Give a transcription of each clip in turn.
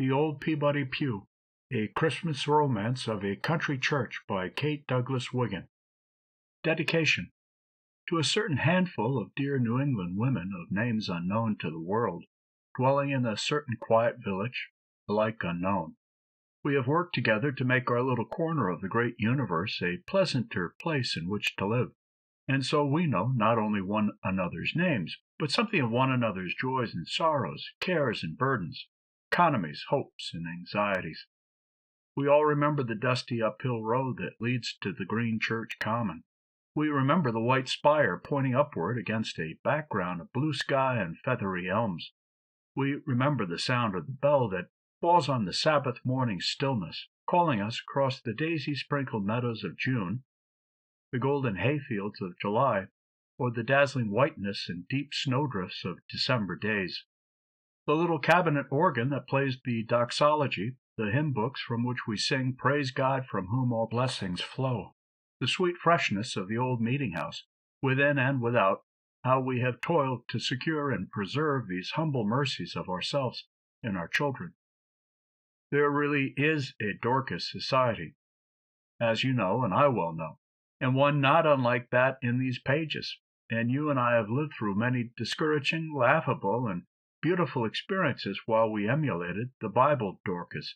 The Old Peabody Pew, A Christmas Romance of a Country Church by Kate Douglas Wiggin. Dedication to a certain handful of dear New England women of names unknown to the world, dwelling in a certain quiet village, alike unknown. We have worked together to make our little corner of the great universe a pleasanter place in which to live, and so we know not only one another's names, but something of one another's joys and sorrows, cares and burdens, economies, hopes, and anxieties. We all remember the dusty uphill road that leads to the green church common. We remember the white spire pointing upward against a background of blue sky and feathery elms. We remember the sound of the bell that falls on the Sabbath morning stillness, calling us across the daisy-sprinkled meadows of June, the golden hayfields of July, or the dazzling whiteness and deep snowdrifts of December days. The little cabinet organ that plays the doxology, the hymn books from which we sing Praise God from whom all blessings flow, the sweet freshness of the old meeting-house, within and without, how we have toiled to secure and preserve these humble mercies of ourselves and our children. There really is a Dorcas Society, as you know and I well know, and one not unlike that in these pages, and you and I have lived through many discouraging, laughable, and beautiful experiences while we emulated the Bible Dorcas,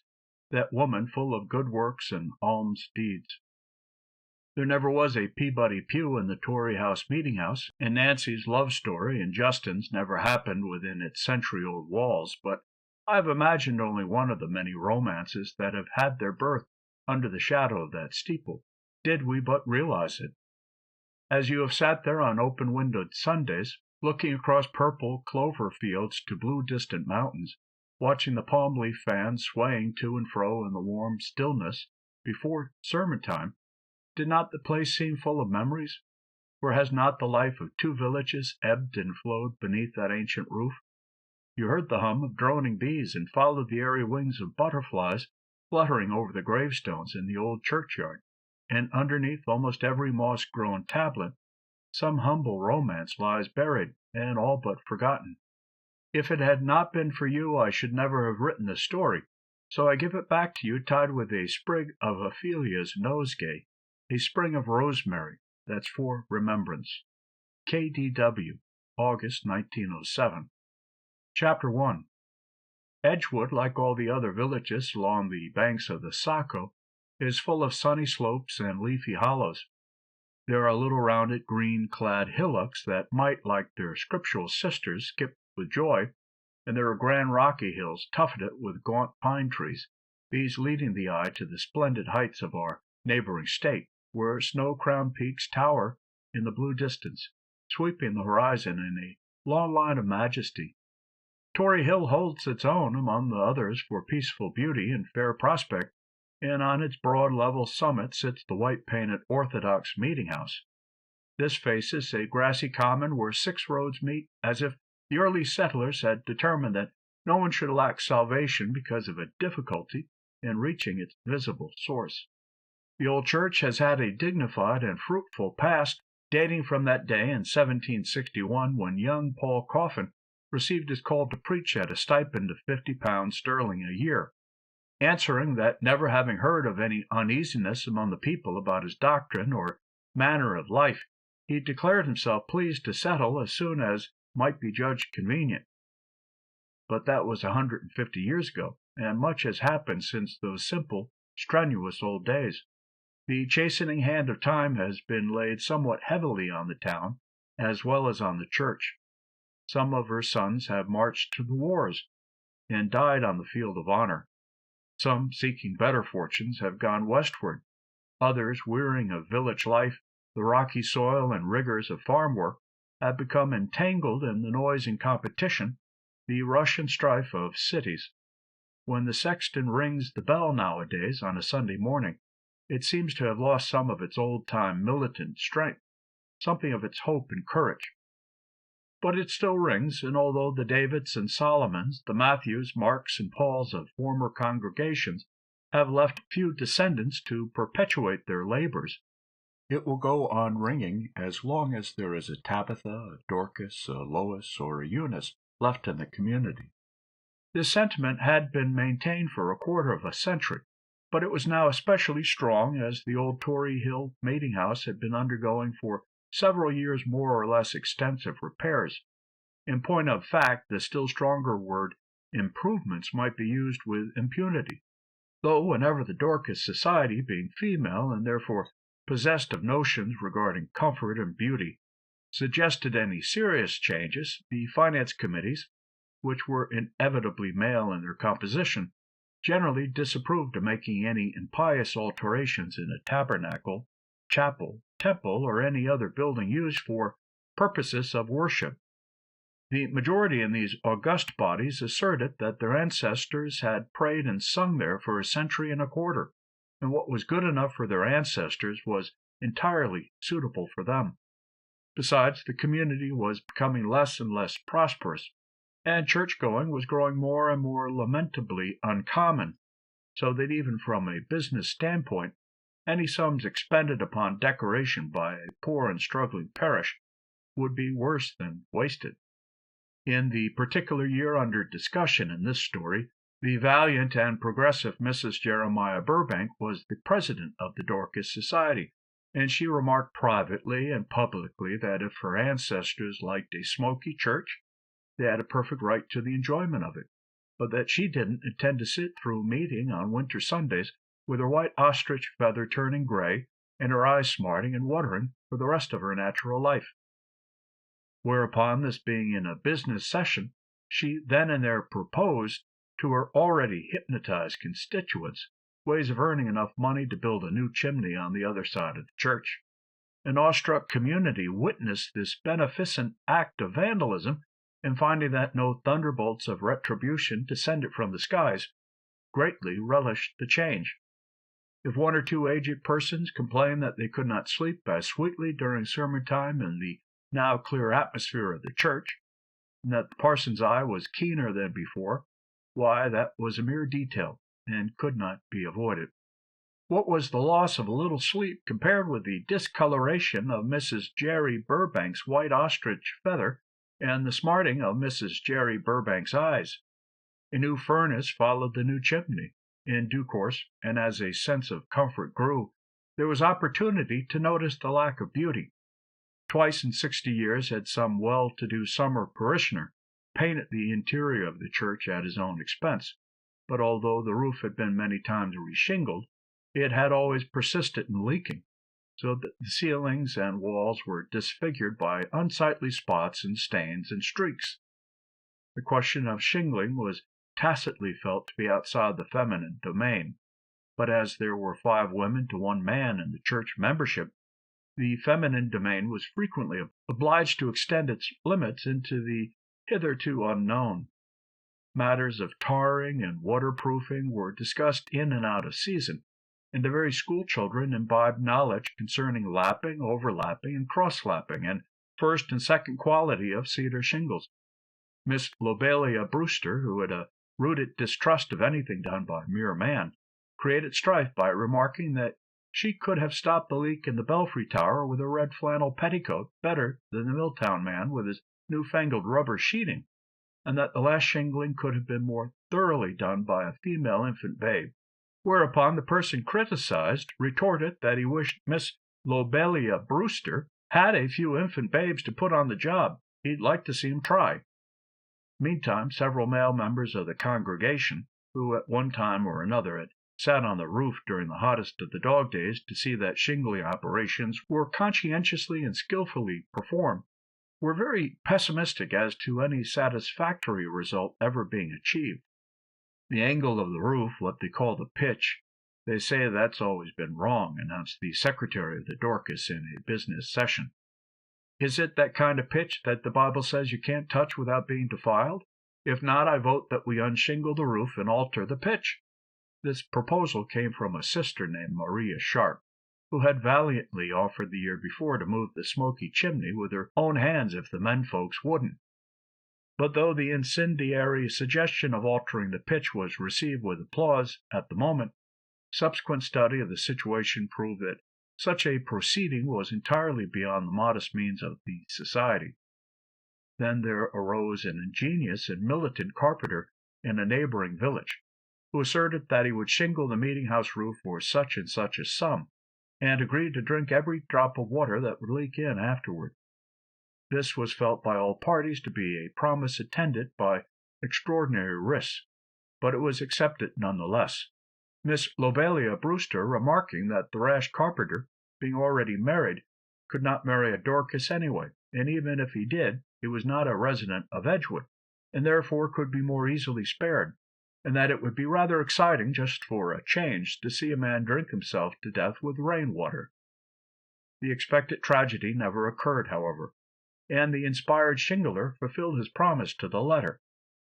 that woman full of good works and alms deeds. There never was a Peabody Pew in the Tory Hill Meeting-House, and Nancy's love story and Justin's never happened within its century-old walls, but I have imagined only one of the many romances that have had their birth under the shadow of that steeple, did we but realize it. As you have sat there on open-windowed Sundays, looking across purple clover fields to blue distant mountains, watching the palm leaf fans swaying to and fro in the warm stillness before sermon time, did not the place seem full of memories? For has not the life of two villages ebbed and flowed beneath that ancient roof? You heard the hum of droning bees and followed the airy wings of butterflies fluttering over the gravestones in the old churchyard, and underneath almost every moss-grown tablet some humble romance lies buried and all but forgotten. If it had not been for you, I should never have written the story, so I give it back to you tied with a sprig of Ophelia's nosegay, a sprig of rosemary, that's for remembrance. K.D.W., August 1907. Chapter 1. Edgewood, like all the other villages along the banks of the Saco, is full of sunny slopes and leafy hollows. There are little rounded green-clad hillocks that might, like their scriptural sisters, skip with joy, and there are grand rocky hills tufted with gaunt pine trees, these leading the eye to the splendid heights of our neighboring state, where snow-crowned peaks tower in the blue distance, sweeping the horizon in a long line of majesty. Tory Hill holds its own among the others for peaceful beauty and fair prospect, and on its broad level summit sits the white-painted Orthodox Meeting-House. This faces a grassy common where 6 roads meet, as if the early settlers had determined that no one should lack salvation because of a difficulty in reaching its visible source. The old church has had a dignified and fruitful past, dating from that day in 1761 when young Paul Coffin received his call to preach at a stipend of £50 a year. Answering that, never having heard of any uneasiness among the people about his doctrine or manner of life, he declared himself pleased to settle as soon as might be judged convenient. But that was 150 years ago, and much has happened since those simple, strenuous old days. The chastening hand of time has been laid somewhat heavily on the town, as well as on the church. Some of her sons have marched to the wars, and died on the field of honor. Some, seeking better fortunes, have gone westward. Others, wearying of village life, the rocky soil and rigors of farm work, have become entangled in the noise and competition, the rush and strife of cities. When the sexton rings the bell nowadays on a Sunday morning, it seems to have lost some of its old-time militant strength, something of its hope and courage. But it still rings, and although the Davids and Solomons, the Matthews, Marks, and Pauls of former congregations have left few descendants to perpetuate their labors, it will go on ringing as long as there is a Tabitha, a Dorcas, a Lois, or a Eunice left in the community. This sentiment had been maintained for a quarter of a century, but it was now especially strong as the old Tory Hill Meeting-House had been undergoing for several years more or less extensive repairs. In point of fact, the still stronger word improvements might be used with impunity, though whenever the Dorcas Society, being female and therefore possessed of notions regarding comfort and beauty, suggested any serious changes, the finance committees, which were inevitably male in their composition, generally disapproved of making any impious alterations in a tabernacle, chapel, temple, or any other building used for purposes of worship. The majority in these august bodies asserted that their ancestors had prayed and sung there for a century and a quarter, and what was good enough for their ancestors was entirely suitable for them. Besides, the community was becoming less and less prosperous, and church-going was growing more and more lamentably uncommon, so that even from a business standpoint, any sums expended upon decoration by a poor and struggling parish would be worse than wasted. In the particular year under discussion in this story, the valiant and progressive Mrs. Jeremiah Burbank was the president of the Dorcas Society, and she remarked privately and publicly that if her ancestors liked a smoky church, they had a perfect right to the enjoyment of it, but that she didn't intend to sit through meeting on winter Sundays with her white ostrich feather turning gray and her eyes smarting and watering for the rest of her natural life. Whereupon, this being in a business session, she then and there proposed to her already hypnotized constituents ways of earning enough money to build a new chimney on the other side of the church. An awestruck community witnessed this beneficent act of vandalism, and finding that no thunderbolts of retribution descended from the skies, greatly relished the change. If one or two aged persons complained that they could not sleep as sweetly during sermon time in the now clear atmosphere of the church, and that the parson's eye was keener than before, why, that was a mere detail, and could not be avoided. What was the loss of a little sleep compared with the discoloration of Mrs. Jerry Burbank's white ostrich feather and the smarting of Mrs. Jerry Burbank's eyes? A new furnace followed the new chimney in due course, and as a sense of comfort grew, there was opportunity to notice the lack of beauty. Twice in 60 years had some well-to-do summer parishioner painted the interior of the church at his own expense, but although the roof had been many times reshingled, it had always persisted in leaking, so that the ceilings and walls were disfigured by unsightly spots and stains and streaks. The question of shingling was tacitly felt to be outside the feminine domain, but as there were 5 women to 1 man in the church membership, the feminine domain was frequently obliged to extend its limits into the hitherto unknown. Matters of tarring and waterproofing were discussed in and out of season, and the very school children imbibed knowledge concerning lapping, overlapping, and cross-lapping, and first and second quality of cedar shingles. Miss Lobelia Brewster, who had a rooted distrust of anything done by mere man, created strife by remarking that she could have stopped the leak in the belfry tower with a red flannel petticoat better than the Milltown man with his newfangled rubber sheeting, and that the last shingling could have been more thoroughly done by a female infant babe. Whereupon the person criticized retorted that he wished Miss Lobelia Brewster had a few infant babes to put on the job. He'd like to see 'em try. Meantime, several male members of the congregation, who at one time or another had sat on the roof during the hottest of the dog days to see that shingling operations were conscientiously and skillfully performed, were very pessimistic as to any satisfactory result ever being achieved. The angle of the roof, what they call the pitch, they say that's always been wrong, announced the secretary of the Dorcas in a business session. Is it that kind of pitch that the Bible says you can't touch without being defiled? If not, I vote that we unshingle the roof and alter the pitch. This proposal came from a sister named Maria Sharp, who had valiantly offered the year before to move the smoky chimney with her own hands if the menfolks wouldn't. But though the incendiary suggestion of altering the pitch was received with applause at the moment, subsequent study of the situation proved that such a proceeding was entirely beyond the modest means of the society. Then there arose an ingenious and militant carpenter in a neighboring village, who asserted that he would shingle the meeting-house roof for such and such a sum, and agreed to drink every drop of water that would leak in afterward. This was felt by all parties to be a promise attended by extraordinary risks, but it was accepted none the less, Miss Lobelia Brewster remarking that the rash carpenter, being already married, could not marry a Dorcas anyway, and even if he did, he was not a resident of Edgewood, and therefore could be more easily spared, and that it would be rather exciting, just for a change, to see a man drink himself to death with rain-water. The expected tragedy never occurred, however, and the inspired shingler fulfilled his promise to the letter,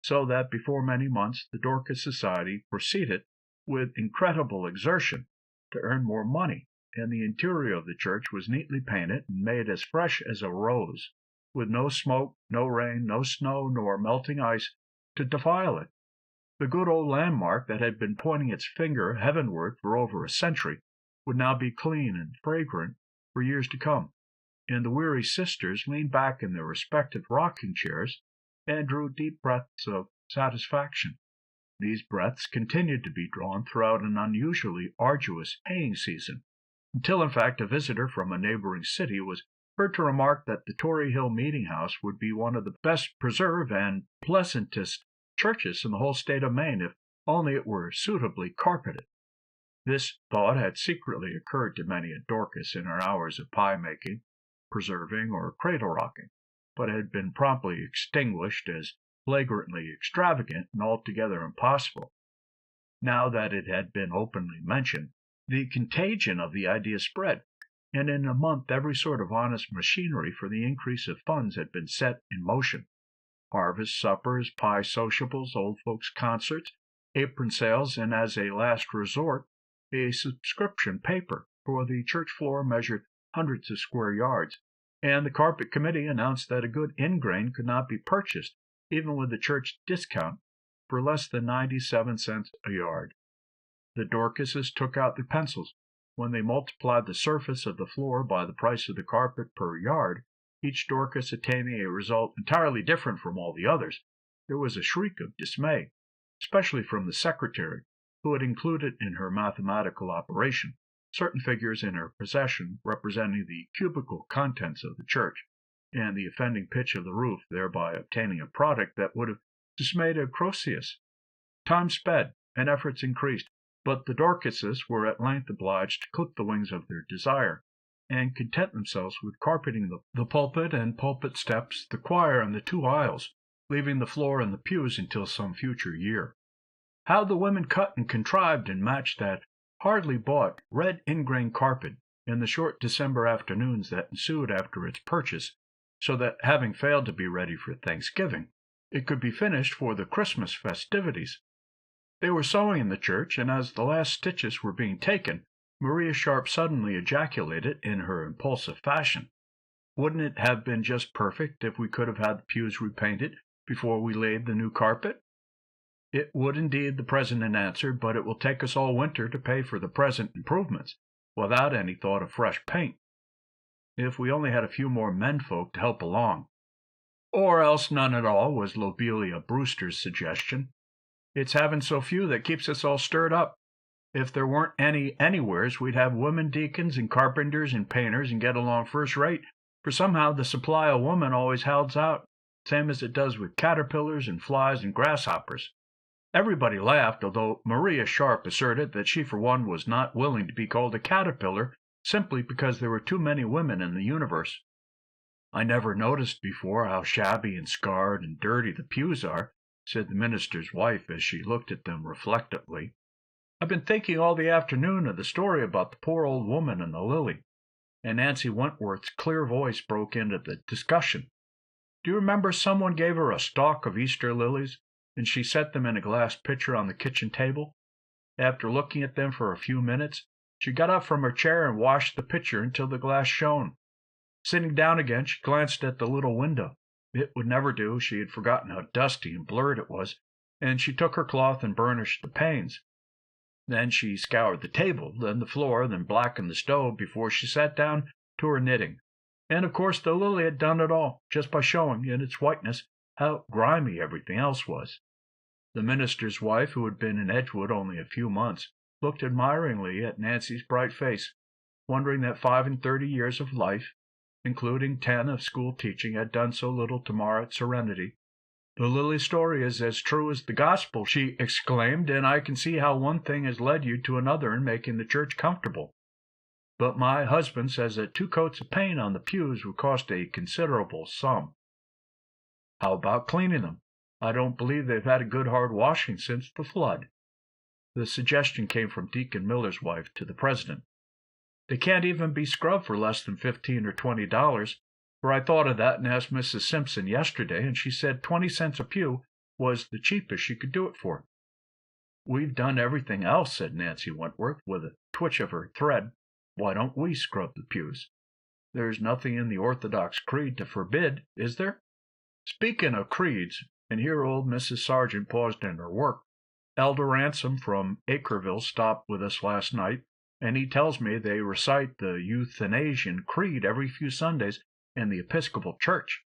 so that before many months the Dorcas Society proceeded, with incredible exertion, to earn more money, and the interior of the church was neatly painted and made as fresh as a rose, with no smoke, no rain, no snow, nor melting ice to defile it. The good old landmark that had been pointing its finger heavenward for over a century would now be clean and fragrant for years to come, and the weary sisters leaned back in their respective rocking chairs and drew deep breaths of satisfaction. These breaths continued to be drawn throughout an unusually arduous haying season, until in fact a visitor from a neighboring city was heard to remark that the Tory Hill Meeting-House would be one of the best preserved and pleasantest churches in the whole state of Maine if only it were suitably carpeted. This thought had secretly occurred to many a Dorcas in her hours of pie-making, preserving, or cradle-rocking, but had been promptly extinguished as flagrantly extravagant and altogether impossible. Now that it had been openly mentioned, the contagion of the idea spread, and in a month every sort of honest machinery for the increase of funds had been set in motion. Harvest suppers, pie sociables, old folks' concerts, apron sales, and as a last resort, a subscription paper, for the church floor measured hundreds of square yards, and the carpet committee announced that a good ingrain could not be purchased, even with the church discount, for less than 97 cents a yard. The Dorcases took out their pencils. When they multiplied the surface of the floor by the price of the carpet per yard, each Dorcas attaining a result entirely different from all the others, there was a shriek of dismay, especially from the secretary, who had included in her mathematical operation certain figures in her possession representing the cubical contents of the church, and the offending pitch of the roof, thereby obtaining a product that would have dismayed a Croesus. Time sped, and efforts increased, but the Dorcases were at length obliged to clip the wings of their desire, and content themselves with carpeting the pulpit and pulpit steps, the choir, and the 2 aisles, leaving the floor and the pews until some future year. How the women cut and contrived and matched that hardly bought red ingrain carpet in the short December afternoons that ensued after its purchase, so that, having failed to be ready for Thanksgiving, it could be finished for the Christmas festivities. They were sewing in the church, and as the last stitches were being taken, Maria Sharp suddenly ejaculated in her impulsive fashion, "Wouldn't it have been just perfect if we could have had the pews repainted before we laid the new carpet?" "It would indeed," the president answered, "but it will take us all winter to pay for the present improvements, without any thought of fresh paint. If we only had a few more menfolk to help along." "Or else none at all," was Lobelia Brewster's suggestion. "It's having so few that keeps us all stirred up. If there weren't any anywheres, we'd have women deacons and carpenters and painters and get along first rate, for somehow the supply of women always holds out, same as it does with caterpillars and flies and grasshoppers." Everybody laughed, although Maria Sharp asserted that she for one was not willing to be called a caterpillar simply because there were too many women in the universe. "I never noticed before how shabby and scarred and dirty the pews are," said the minister's wife as she looked at them reflectively. "I've been thinking all the afternoon of the story about the poor old woman and the lily," and Nancy Wentworth's clear voice broke into the discussion. "Do you remember someone gave her a stalk of Easter lilies, and she set them in a glass pitcher on the kitchen table? After looking at them for a few minutes, she got up from her chair and washed the pitcher until the glass shone. Sitting down again, she glanced at the little window. It would never do, she had forgotten how dusty and blurred it was, and she took her cloth and burnished the panes. Then she scoured the table, then the floor, then blackened the stove before she sat down to her knitting. And of course the lily had done it all, just by showing, in its whiteness, how grimy everything else was." The minister's wife, who had been in Edgewood only a few months, looked admiringly at Nancy's bright face, wondering that 35 years of life, including 10 of school teaching, had done so little to mar its serenity. "The Lily story is as true as the gospel," she exclaimed, "and I can see how one thing has led you to another in making the church comfortable. But my husband says that 2 coats of paint on the pews would cost a considerable sum. How about cleaning them? I don't believe they've had a good hard washing since the flood." The suggestion came from Deacon Miller's wife to the president. "They can't even be scrubbed for less than $15 or $20, for I thought of that and asked Mrs. Simpson yesterday, and she said 20 cents a pew was the cheapest she could do it for." "We've done everything else," said Nancy Wentworth, with a twitch of her thread. "Why don't we scrub the pews? There's nothing in the Orthodox creed to forbid, is there?" "Speaking of creeds," and here old Mrs. Sargent paused in her work, "Elder Ransom from Acreville stopped with us last night, and he tells me they recite the Euthanasian Creed every few Sundays in the Episcopal Church.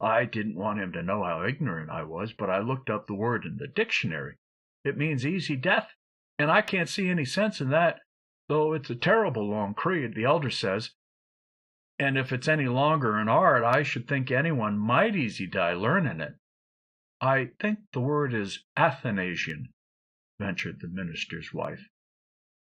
I didn't want him to know how ignorant I was, but I looked up the word in the dictionary. It means easy death, and I can't see any sense in that, though it's a terrible long creed, the elder says, and if it's any longer in art, I should think anyone might easy die learning it." "I think the word is Athanasian," ventured the minister's wife.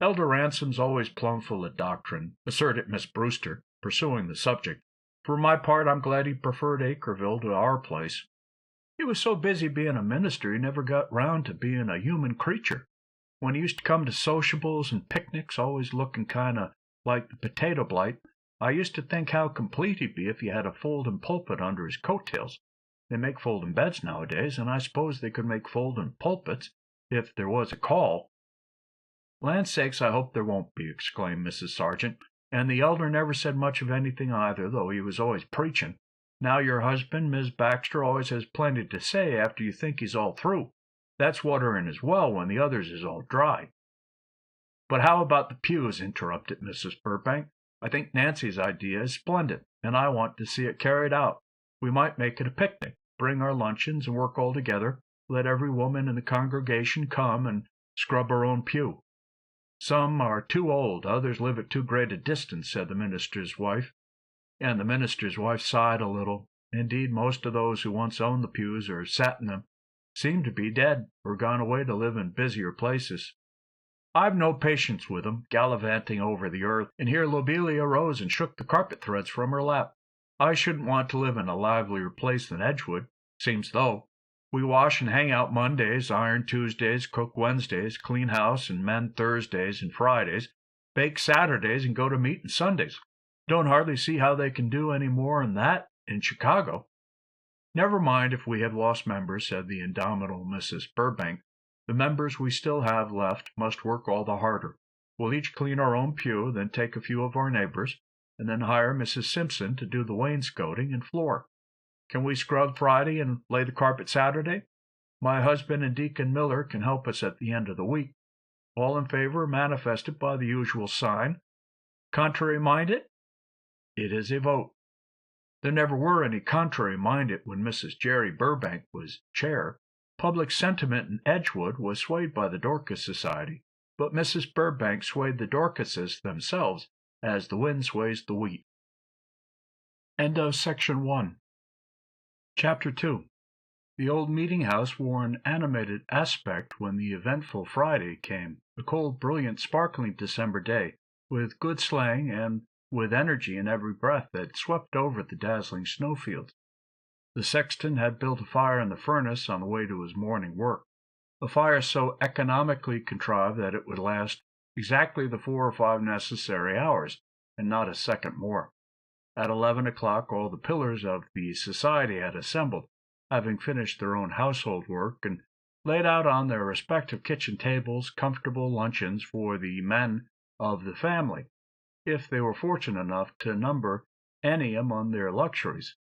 "Elder Ransom's always plumb full of doctrine," asserted Miss Brewster, pursuing the subject. "For my part, I'm glad he preferred Acreville to our place. He was so busy being a minister he never got round to being a human creature. When he used to come to sociables and picnics, always looking kind of like the potato blight, I used to think how complete he'd be if he had a folding pulpit under his coattails. They make folding beds nowadays, and I suppose they could make folding pulpits if there was a call." "Land sakes, I hope there won't be," exclaimed Mrs. Sargent. "And the elder never said much of anything either, though he was always preaching. Now your husband, Mis' Baxter, always has plenty to say after you think he's all through. That's watering his well when the others is all dry." "But how about the pews?" interrupted Mrs. Burbank. "I think Nancy's idea is splendid, and I want to see it carried out. We might make it a picnic, bring our luncheons, and work all together. Let every woman in the congregation come and scrub her own pew." "Some are too old, others live at too great a distance," said the minister's wife. And the minister's wife sighed a little. Indeed, most of those who once owned the pews or sat in them seemed to be dead or gone away to live in busier places. "I've no patience with 'em, gallivanting over the earth," and here Lobelia rose and shook the carpet threads from her lap. "I shouldn't want to live in a livelier place than Edgewood. Seems though. We wash and hang out Mondays, iron Tuesdays, cook Wednesdays, clean house and mend Thursdays and Fridays, bake Saturdays, and go to meeting Sundays. Don't hardly see how they can do any more than that in Chicago." "Never mind if we have lost members," said the indomitable Mrs. Burbank. "The members we still have left must work all the harder. We'll each clean our own pew, then take a few of our neighbors, and then hire Mrs. Simpson to do the wainscoting and floor. Can we scrub Friday and lay the carpet Saturday? My husband and Deacon Miller can help us at the end of the week. All in favor manifested by the usual sign. Contrary minded?" It is a vote. There never were any contrary minded when Mrs. Jerry Burbank was chair. Public sentiment in Edgewood was swayed by the Dorcas Society, but Mrs. Burbank swayed the Dorcases themselves as the wind sways the wheat. End of Section 1. Chapter 2. The old meeting-house wore an animated aspect when the eventful Friday came, a cold, brilliant, sparkling December day, with good sleighing and with energy in every breath that swept over the dazzling snowfields. The sexton had built a fire in the furnace on the way to his morning work, a fire so economically contrived that it would last exactly the 4 or 5 necessary hours, and not a second more. At 11 o'clock all the pillars of the society had assembled, having finished their own household work, and laid out on their respective kitchen tables comfortable luncheons for the men of the family, if they were fortunate enough to number any among their luxuries.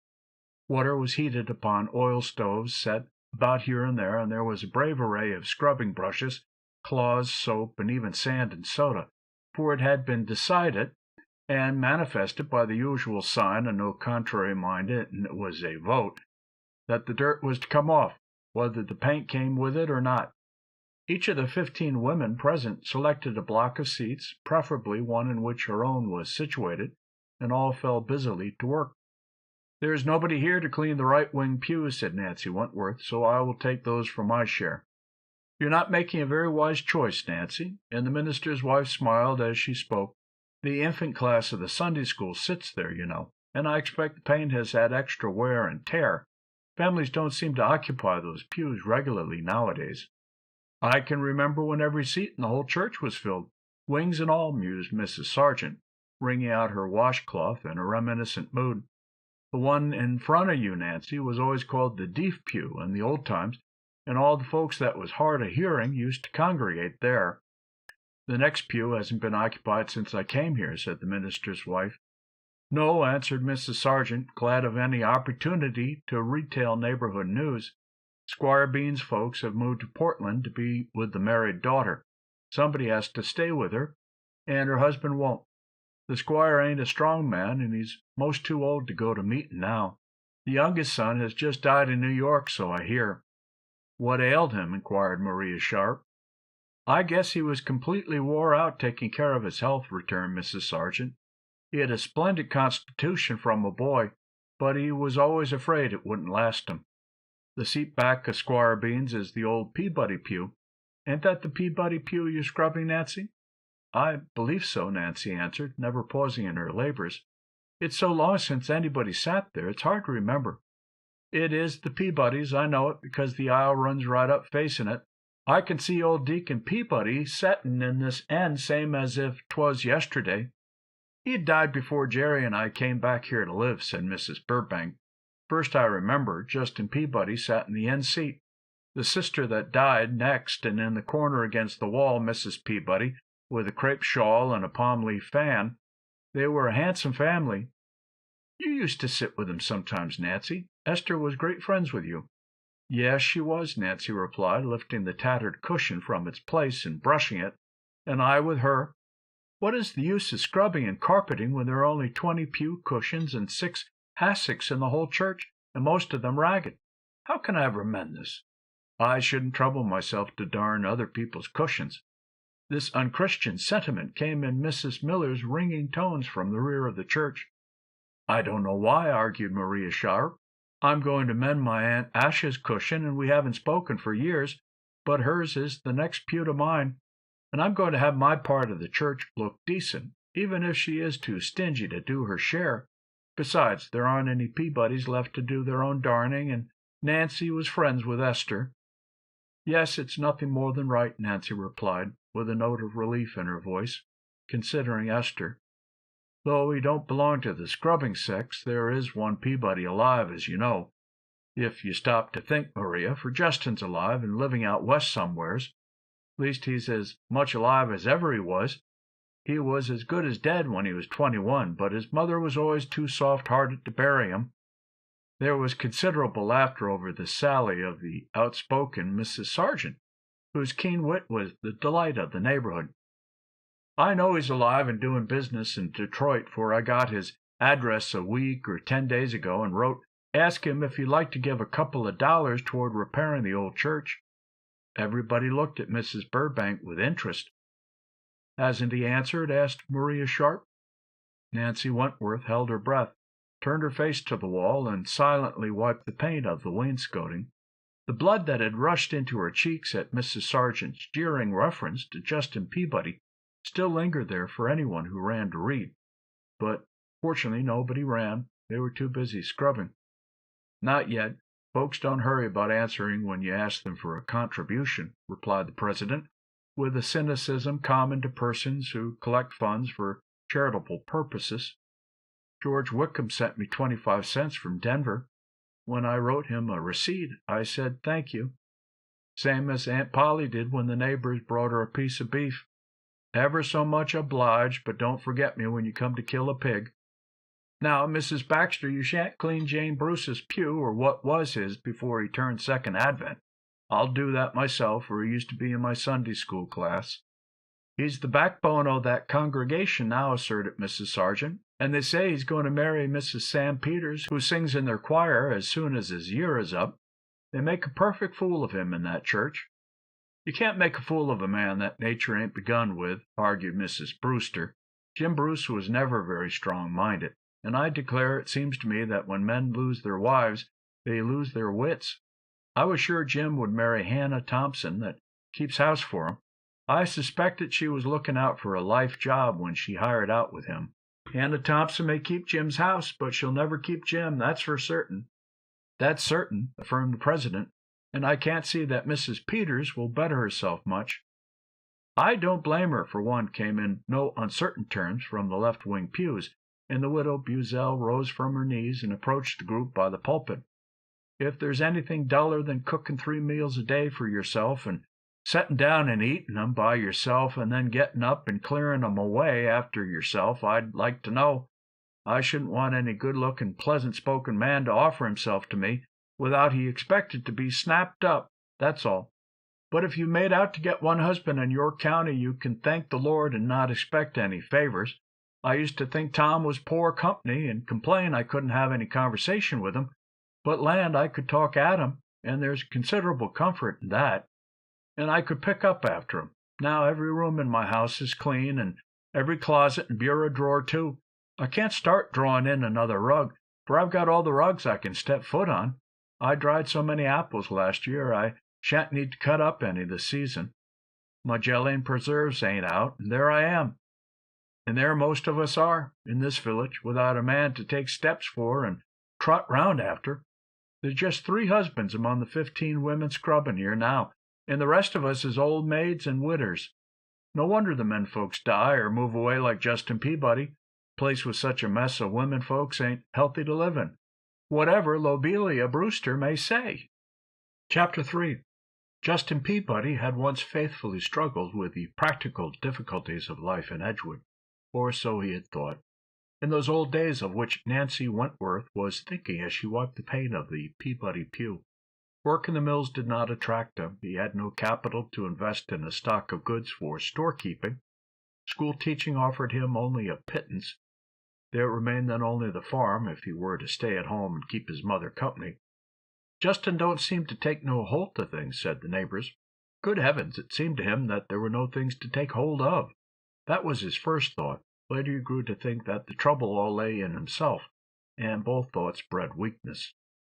Water was heated upon oil stoves set about here and there was a brave array of scrubbing brushes, cloths, soap, and even sand and soda, for it had been decided and manifested by the usual sign of no contrary minded, and it was a vote, that the dirt was to come off, whether the paint came with it or not. Each of the 15 women present selected a block of seats, preferably one in which her own was situated, and all fell busily to work. "There is nobody here to clean the right-wing pews," said Nancy Wentworth, "so I will take those for my share." "You're not making a very wise choice, Nancy," and the minister's wife smiled as she spoke. "The infant class of the Sunday school sits there, you know, and I expect the paint has had extra wear and tear. Families don't seem to occupy those pews regularly nowadays." "I can remember when every seat in the whole church was filled, wings and all," mused Mrs. Sargent, wringing out her washcloth in a reminiscent mood. "The one in front of you, Nancy, was always called the deaf pew in the old times, and all the folks that was hard of hearing used to congregate there." "The next pew hasn't been occupied since I came here," said the minister's wife. "No," answered Mrs. Sargent, glad of any opportunity to retail neighborhood news. "Squire Bean's folks have moved to Portland to be with the married daughter. Somebody has to stay with her, and her husband won't. The squire ain't a strong man, and he's most too old to go to meeting now. The youngest son has just died in New York, so I hear." "What ailed him?" inquired Maria Sharp. "I guess he was completely wore out taking care of his health," returned Mrs. Sargent. "He had a splendid constitution from a boy, but he was always afraid it wouldn't last him. The seat back of Squire Bean's is the old Peabody Pew. Ain't that the Peabody Pew you're scrubbing, Nancy?" "I believe so," Nancy answered, never pausing in her labors. "It's so long since anybody sat there, it's hard to remember." "It is the Peabodys. I know it, because the aisle runs right up facing it. I can see old Deacon Peabody settin' in this end same as if 'twas yesterday." "He had died before Jerry and I came back here to live," said Mrs. Burbank. "First I remember, Justin Peabody sat in the end seat. The sister that died next, and in the corner against the wall, Mrs. Peabody, with a crepe shawl and a palm leaf fan. They were a handsome family." "You used to sit with them sometimes, Nancy. Esther was great friends with you." "Yes, she was," Nancy replied, lifting the tattered cushion from its place and brushing it, "and I with her. What is the use of scrubbing and carpeting when there are only 20 pew cushions and 6 hassocks in the whole church, and most of them ragged? How can I ever mend this? I shouldn't trouble myself to darn other people's cushions." This unchristian sentiment came in Mrs. Miller's ringing tones from the rear of the church. "I don't know why," argued Maria Sharp. "I'm going to mend my Aunt Asha's cushion, and we haven't spoken for years, but hers is the next pew to mine, and I'm going to have my part of the church look decent, even if she is too stingy to do her share. Besides, there aren't any Peabodys left to do their own darning, and Nancy was friends with Esther." "Yes, it's nothing more than right," Nancy replied, with a note of relief in her voice, considering Esther. "Though we don't belong to the scrubbing sex, there is one Peabody alive, as you know. If you stop to think, Maria, for Justin's alive and living out west somewheres. Least he's as much alive as ever he was. He was as good as dead when he was 21, but his mother was always too soft-hearted to bury him." There was considerable laughter over the sally of the outspoken Mrs. Sargent, whose keen wit was the delight of the neighborhood. "I know he's alive and doing business in Detroit, for I got his address a week or 10 days ago and wrote, ask him if he'd like to give a couple of dollars toward repairing the old church." Everybody looked at Mrs. Burbank with interest. "Hasn't he answered?" asked Maria Sharp. Nancy Wentworth held her breath, turned her face to the wall, and silently wiped the paint of the wainscoting. The blood that had rushed into her cheeks at Mrs. Sargent's jeering reference to Justin Peabody still lingered there for anyone who ran to read. But fortunately nobody ran. They were too busy scrubbing. "Not yet. Folks don't hurry about answering when you ask them for a contribution," replied the president, with a cynicism common to persons who collect funds for charitable purposes. "George Wickham sent me 25 cents from Denver. When I wrote him a receipt, I said thank you. Same as Aunt Polly did when the neighbors brought her a piece of beef. Ever so much obliged, but don't forget me when you come to kill a pig. Now, Mrs. Baxter, you shan't clean Jane Bruce's pew, or what was his, before he turned Second Advent. I'll do that myself, for he used to be in my Sunday school class." "He's the backbone o' that congregation now," asserted Mrs. Sargent, "and they say he's going to marry Mrs. Sam Peters, who sings in their choir, as soon as his year is up." They make a perfect fool of him in that church." "You can't make a fool of a man that nature ain't begun with," argued Mrs. Brewster. "Jim Bruce was never very strong-minded, and I declare it seems to me that when men lose their wives they lose their wits. I was sure Jim would marry Hannah Thompson that keeps house for him. I suspected she was looking out for a life job when she hired out with him. Hannah Thompson may keep Jim's house, but she'll never keep Jim, that's for certain." "That's certain," affirmed the president, "and I can't see that Mrs. Peters will better herself much." "I don't blame her," for one came in no uncertain terms from the left-wing pews, and the widow Buzzell rose from her knees and approached the group by the pulpit. "If there's anything duller than cooking 3 meals a day for yourself, and setting down and eating 'em by yourself, and then getting up and clearing 'em away after yourself, I'd like to know. I shouldn't want any good-looking, pleasant-spoken man to offer himself to me without he expected to be snapped up, that's all. But if you made out to get one husband in your county, you can thank the Lord and not expect any favors. I used to think Tom was poor company, and complain I couldn't have any conversation with him, but land, I could talk at him, and there's considerable comfort in that. And I could pick up after him. Now every room in my house is clean, and every closet and bureau drawer too. I can't start drawing in another rug, for I've got all the rugs I can step foot on. I dried so many apples last year I shan't need to cut up any this season. My jelly and preserves ain't out, and there I am. And there most of us are, in this village, without a man to take steps for and trot round after. There's just 3 husbands among the 15 women scrubbing here now, and the rest of us is old maids and widders. No wonder the men folks die or move away like Justin Peabody. Place with such a mess of women folks ain't healthy to live in, whatever Lobelia Brewster may say." Chapter 3. Justin Peabody had once faithfully struggled with the practical difficulties of life in Edgewood, or so he had thought, in those old days of which Nancy Wentworth was thinking as she wiped the paint of the Peabody Pew. Work in the mills did not attract him. He had no capital to invest in a stock of goods for storekeeping. School teaching offered him only a pittance. There remained then only the farm, if he were to stay at home and keep his mother company. "Justin don't seem to take no holt of things," said the neighbors. Good heavens, it seemed to him that there were no things to take hold of. That was his first thought. Later he grew to think that the trouble all lay in himself, and both thoughts bred weakness.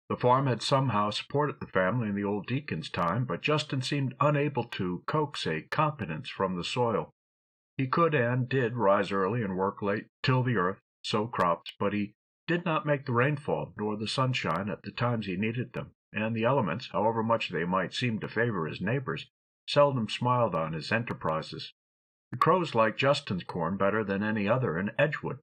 The farm had somehow supported the family in the old deacon's time, but Justin seemed unable to coax a competence from the soil. He could and did rise early and work late, till the earth, sow crops, but he did not make the rainfall nor the sunshine at the times he needed them, and the elements, however much they might seem to favor his neighbors, seldom smiled on his enterprises. The crows liked Justin's corn better than any other in Edgewood.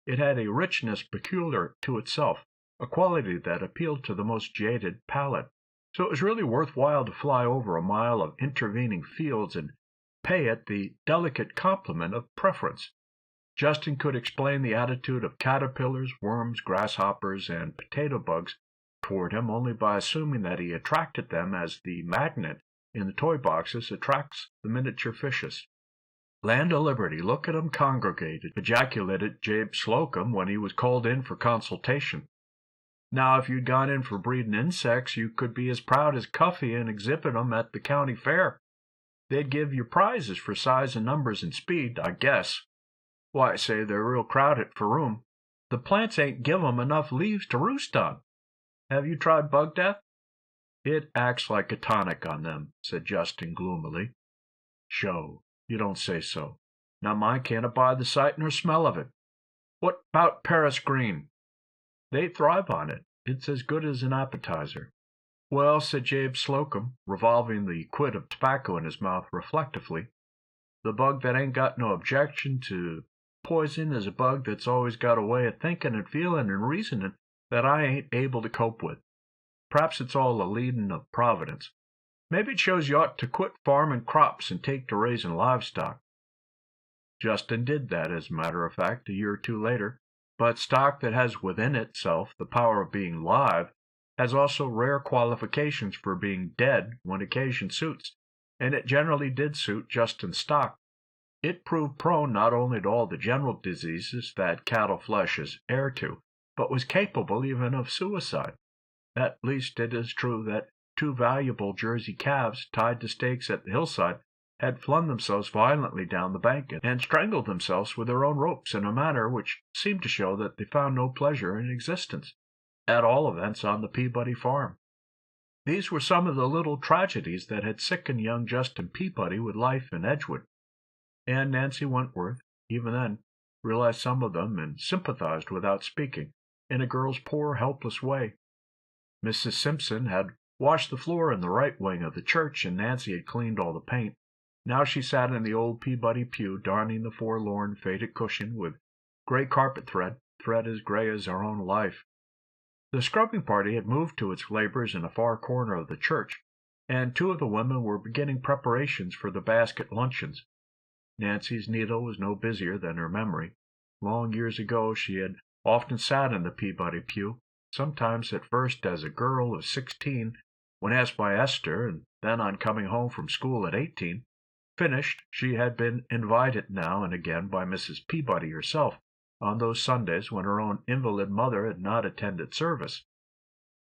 It had a richness peculiar to itself, a quality that appealed to the most jaded palate. So it was really worth while to fly over a mile of intervening fields and pay it the delicate compliment of preference. Justin could explain the attitude of caterpillars, worms, grasshoppers, and potato bugs toward him only by assuming that he attracted them as the magnet in the toy boxes attracts the miniature fishes. "Land o' liberty, look at 'em congregated," ejaculated Jabe Slocum when he was called in for consultation. "Now, if you'd gone in for breeding insects, you could be as proud as Cuffy and exhibit 'em at the county fair. They'd give you prizes for size and numbers and speed, I guess. Why, say, they're real crowded for room. The plants ain't give 'em enough leaves to roost on. Have you tried bug death?" "It acts like a tonic on them," said Justin gloomily. "Sho, you don't say so. Now mine can't abide the sight nor smell of it. What about Paris green?" "They thrive on it. It's as good as an appetizer." "Well," said Jabe Slocum, revolving the quid of tobacco in his mouth reflectively, "the bug that ain't got no objection to poison is a bug that's always got a way of thinking and feeling and reasoning that I ain't able to cope with. Perhaps it's all a leadin' of Providence. Maybe it shows you ought to quit farming crops and take to raising livestock." Justin did that, as a matter of fact, a year or two later, but stock that has within itself the power of being live has also rare qualifications for being dead when occasion suits, and it generally did suit Justin's stock. It proved prone not only to all the general diseases that cattle flesh is heir to, but was capable even of suicide. At least it is true that two valuable Jersey calves tied to stakes at the hillside had flung themselves violently down the bank and strangled themselves with their own ropes in a manner which seemed to show that they found no pleasure in existence, at all events on the Peabody farm. These were some of the little tragedies that had sickened young Justin Peabody with life in Edgewood, and Nancy Wentworth, even then, realized some of them and sympathized without speaking, in a girl's poor, helpless way. Mrs. Simpson had washed the floor in the right wing of the church, and Nancy had cleaned all the paint. Now she sat in the old Peabody pew, darning the forlorn, faded cushion with gray carpet thread as gray as her own life. The scrubbing party had moved to its labors in a far corner of the church, and two of the women were beginning preparations for the basket luncheons. Nancy's needle was no busier than her memory. Long years ago she had often sat in the Peabody pew, sometimes at first as a girl of 16, when asked by Esther, and then on coming home from school at 18. Finished, she had been invited now and again by Mrs. Peabody herself, on those Sundays when her own invalid mother had not attended service.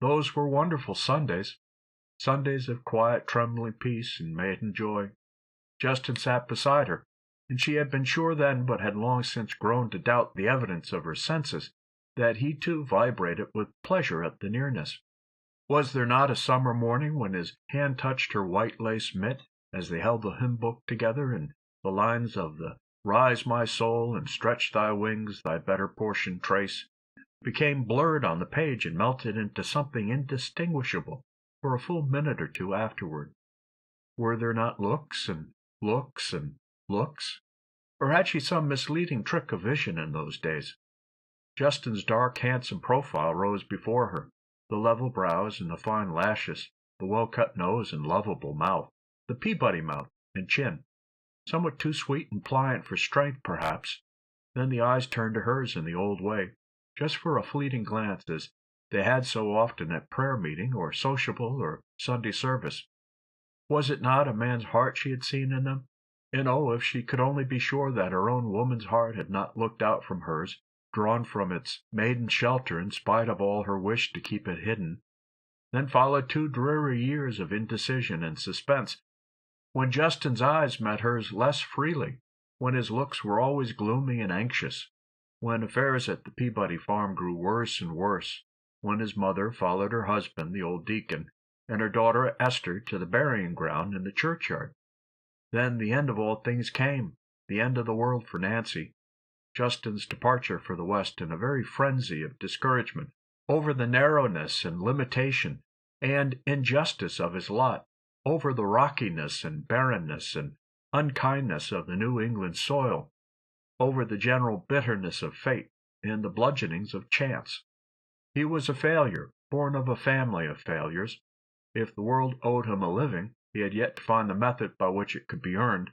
Those were wonderful Sundays, Sundays of quiet, trembling peace and maiden joy. Justin sat beside her, and she had been sure then, but had long since grown to doubt the evidence of her senses, that he too vibrated with pleasure at the nearness. Was there not a summer morning when his hand touched her white lace mitt, as they held the hymn book together, and the lines of the "Rise, my soul, and stretch thy wings, thy better portion trace," became blurred on the page and melted into something indistinguishable for a full minute or two afterward? Were there not looks and looks and looks? Or had she some misleading trick of vision in those days? Justin's dark, handsome profile rose before her, the level brows and the fine lashes, the well-cut nose and lovable mouth, the Peabody mouth and chin, somewhat too sweet and pliant for strength, perhaps. Then the eyes turned to hers in the old way, just for a fleeting glance, as they had so often at prayer meeting or sociable or Sunday service. Was it not a man's heart she had seen in them? And oh, if she could only be sure that her own woman's heart had not looked out from hers, drawn from its maiden shelter in spite of all her wish to keep it hidden. Then followed 2 dreary years of indecision and suspense, when Justin's eyes met hers less freely, when his looks were always gloomy and anxious, when affairs at the Peabody farm grew worse and worse, when his mother followed her husband, the old deacon, and her daughter Esther to the burying ground in the churchyard. Then the end of all things came, the end of the world for Nancy. Justin's departure for the West in a very frenzy of discouragement over the narrowness and limitation and injustice of his lot, over the rockiness and barrenness and unkindness of the New England soil, over the general bitterness of fate and the bludgeonings of chance. He was a failure, born of a family of failures. If the world owed him a living, he had yet to find the method by which it could be earned.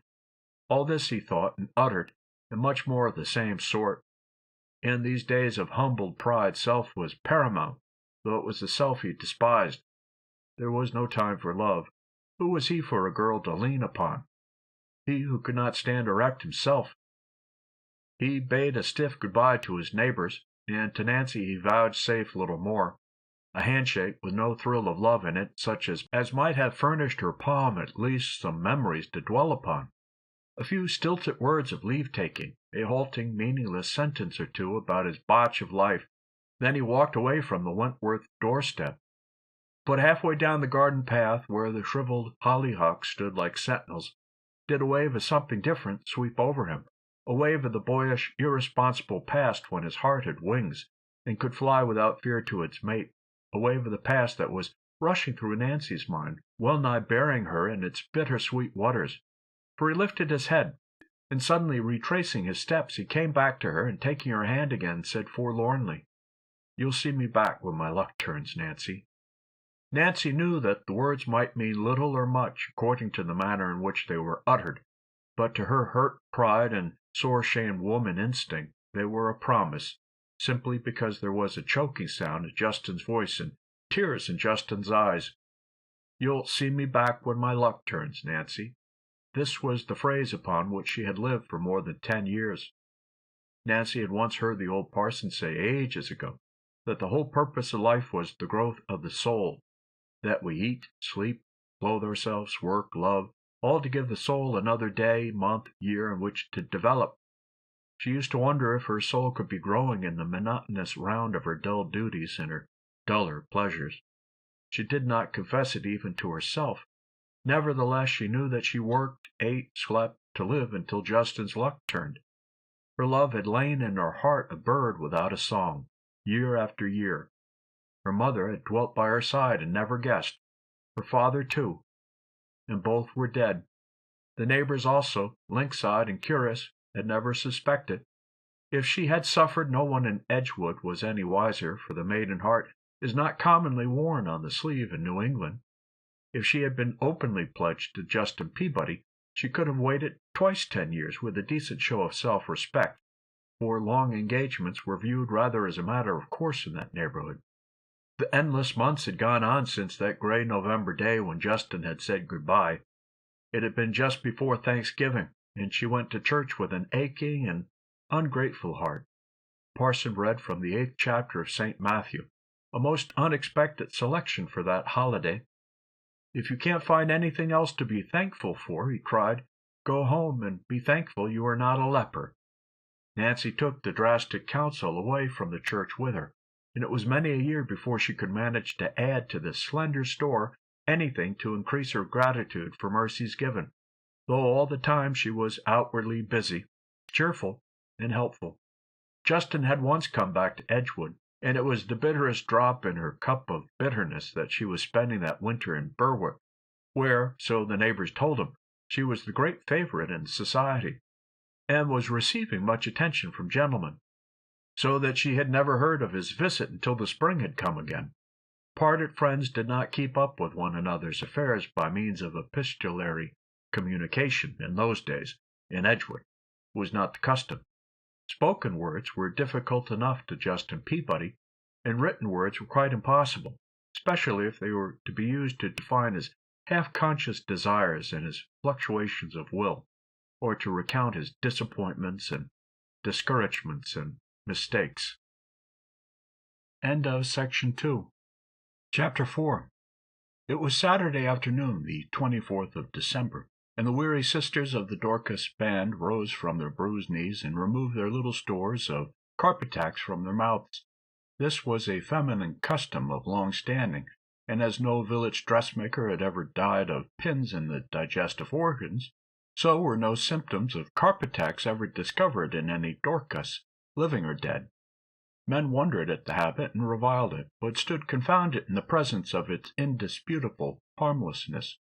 All this he thought and uttered, and much more of the same sort. In these days of humbled pride, self was paramount, though it was the self he despised. There was no time for love. Who was he for a girl to lean upon? He who could not stand erect himself. He bade a stiff good-bye to his neighbors, and to Nancy he vouchsafed little more. A handshake with no thrill of love in it, such as might have furnished her palm at least some memories to dwell upon. A few stilted words of leave-taking, a halting, meaningless sentence or two about his botch of life. Then he walked away from the Wentworth doorstep. But halfway down the garden path, where the shriveled hollyhocks stood like sentinels, did a wave of something different sweep over him, a wave of the boyish, irresponsible past when his heart had wings and could fly without fear to its mate, a wave of the past that was rushing through Nancy's mind, well-nigh burying her in its bitter-sweet waters. For he lifted his head, and suddenly retracing his steps, he came back to her, and taking her hand again, said forlornly, "You'll see me back when my luck turns, Nancy." Nancy knew that the words might mean little or much, according to the manner in which they were uttered, but to her hurt pride and sore-shamed woman instinct they were a promise, simply because there was a choking sound in Justin's voice and tears in Justin's eyes. "You'll see me back when my luck turns, Nancy." This was the phrase upon which she had lived for more than 10 years. Nancy had once heard the old parson say, ages ago, that the whole purpose of life was the growth of the soul. that we eat, sleep, clothe ourselves, work, love, all to give the soul another day, month, year in which to develop. She used to wonder if her soul could be growing in the monotonous round of her dull duties and her duller pleasures. She did not confess it even to herself. Nevertheless, she knew that she worked, ate, slept, to live until Justin's luck turned. Her love had lain in her heart a bird without a song, year after year. Her mother had dwelt by her side and never guessed. Her father, too. And both were dead. The neighbors also, lynx-eyed and curious, had never suspected. If she had suffered, no one in Edgewood was any wiser, for the maiden heart is not commonly worn on the sleeve in New England. If she had been openly pledged to Justin Peabody, she could have waited twice 10 years with a decent show of self-respect, for long engagements were viewed rather as a matter of course in that neighborhood. The endless months had gone on since that gray November day when Justin had said goodbye. It had been just before Thanksgiving, and she went to church with an aching and ungrateful heart. Parson read from the 8th chapter of St. Matthew, a most unexpected selection for that holiday. "If you can't find anything else to be thankful for," he cried, "go home and be thankful you are not a leper." Nancy took the drastic counsel away from the church with her, and it was many a year before she could manage to add to this slender store anything to increase her gratitude for mercies given, though all the time she was outwardly busy, cheerful, and helpful. Justin had once come back to Edgewood, and it was the bitterest drop in her cup of bitterness that she was spending that winter in Berwick, where, so the neighbors told him, she was the great favorite in society, and was receiving much attention from gentlemen, so that she had never heard of his visit until the spring had come again. Parted friends did not keep up with one another's affairs by means of epistolary communication in those days. In Edgewood it was not the custom. Spoken words were difficult enough to Justin Peabody, and written words were quite impossible, especially if they were to be used to define his half-conscious desires and his fluctuations of will, or to recount his disappointments and discouragements and mistakes. End of section 2. Chapter 4. It was Saturday afternoon, the 24th of December, and the weary sisters of the Dorcas band rose from their bruised knees and removed their little stores of carpet-tacks from their mouths. This was a feminine custom of long standing, and as no village dressmaker had ever died of pins in the digestive organs, so were no symptoms of carpet-tacks ever discovered in any Dorcas, living or dead. Men wondered at the habit and reviled it, but stood confounded in the presence of its indisputable harmlessness.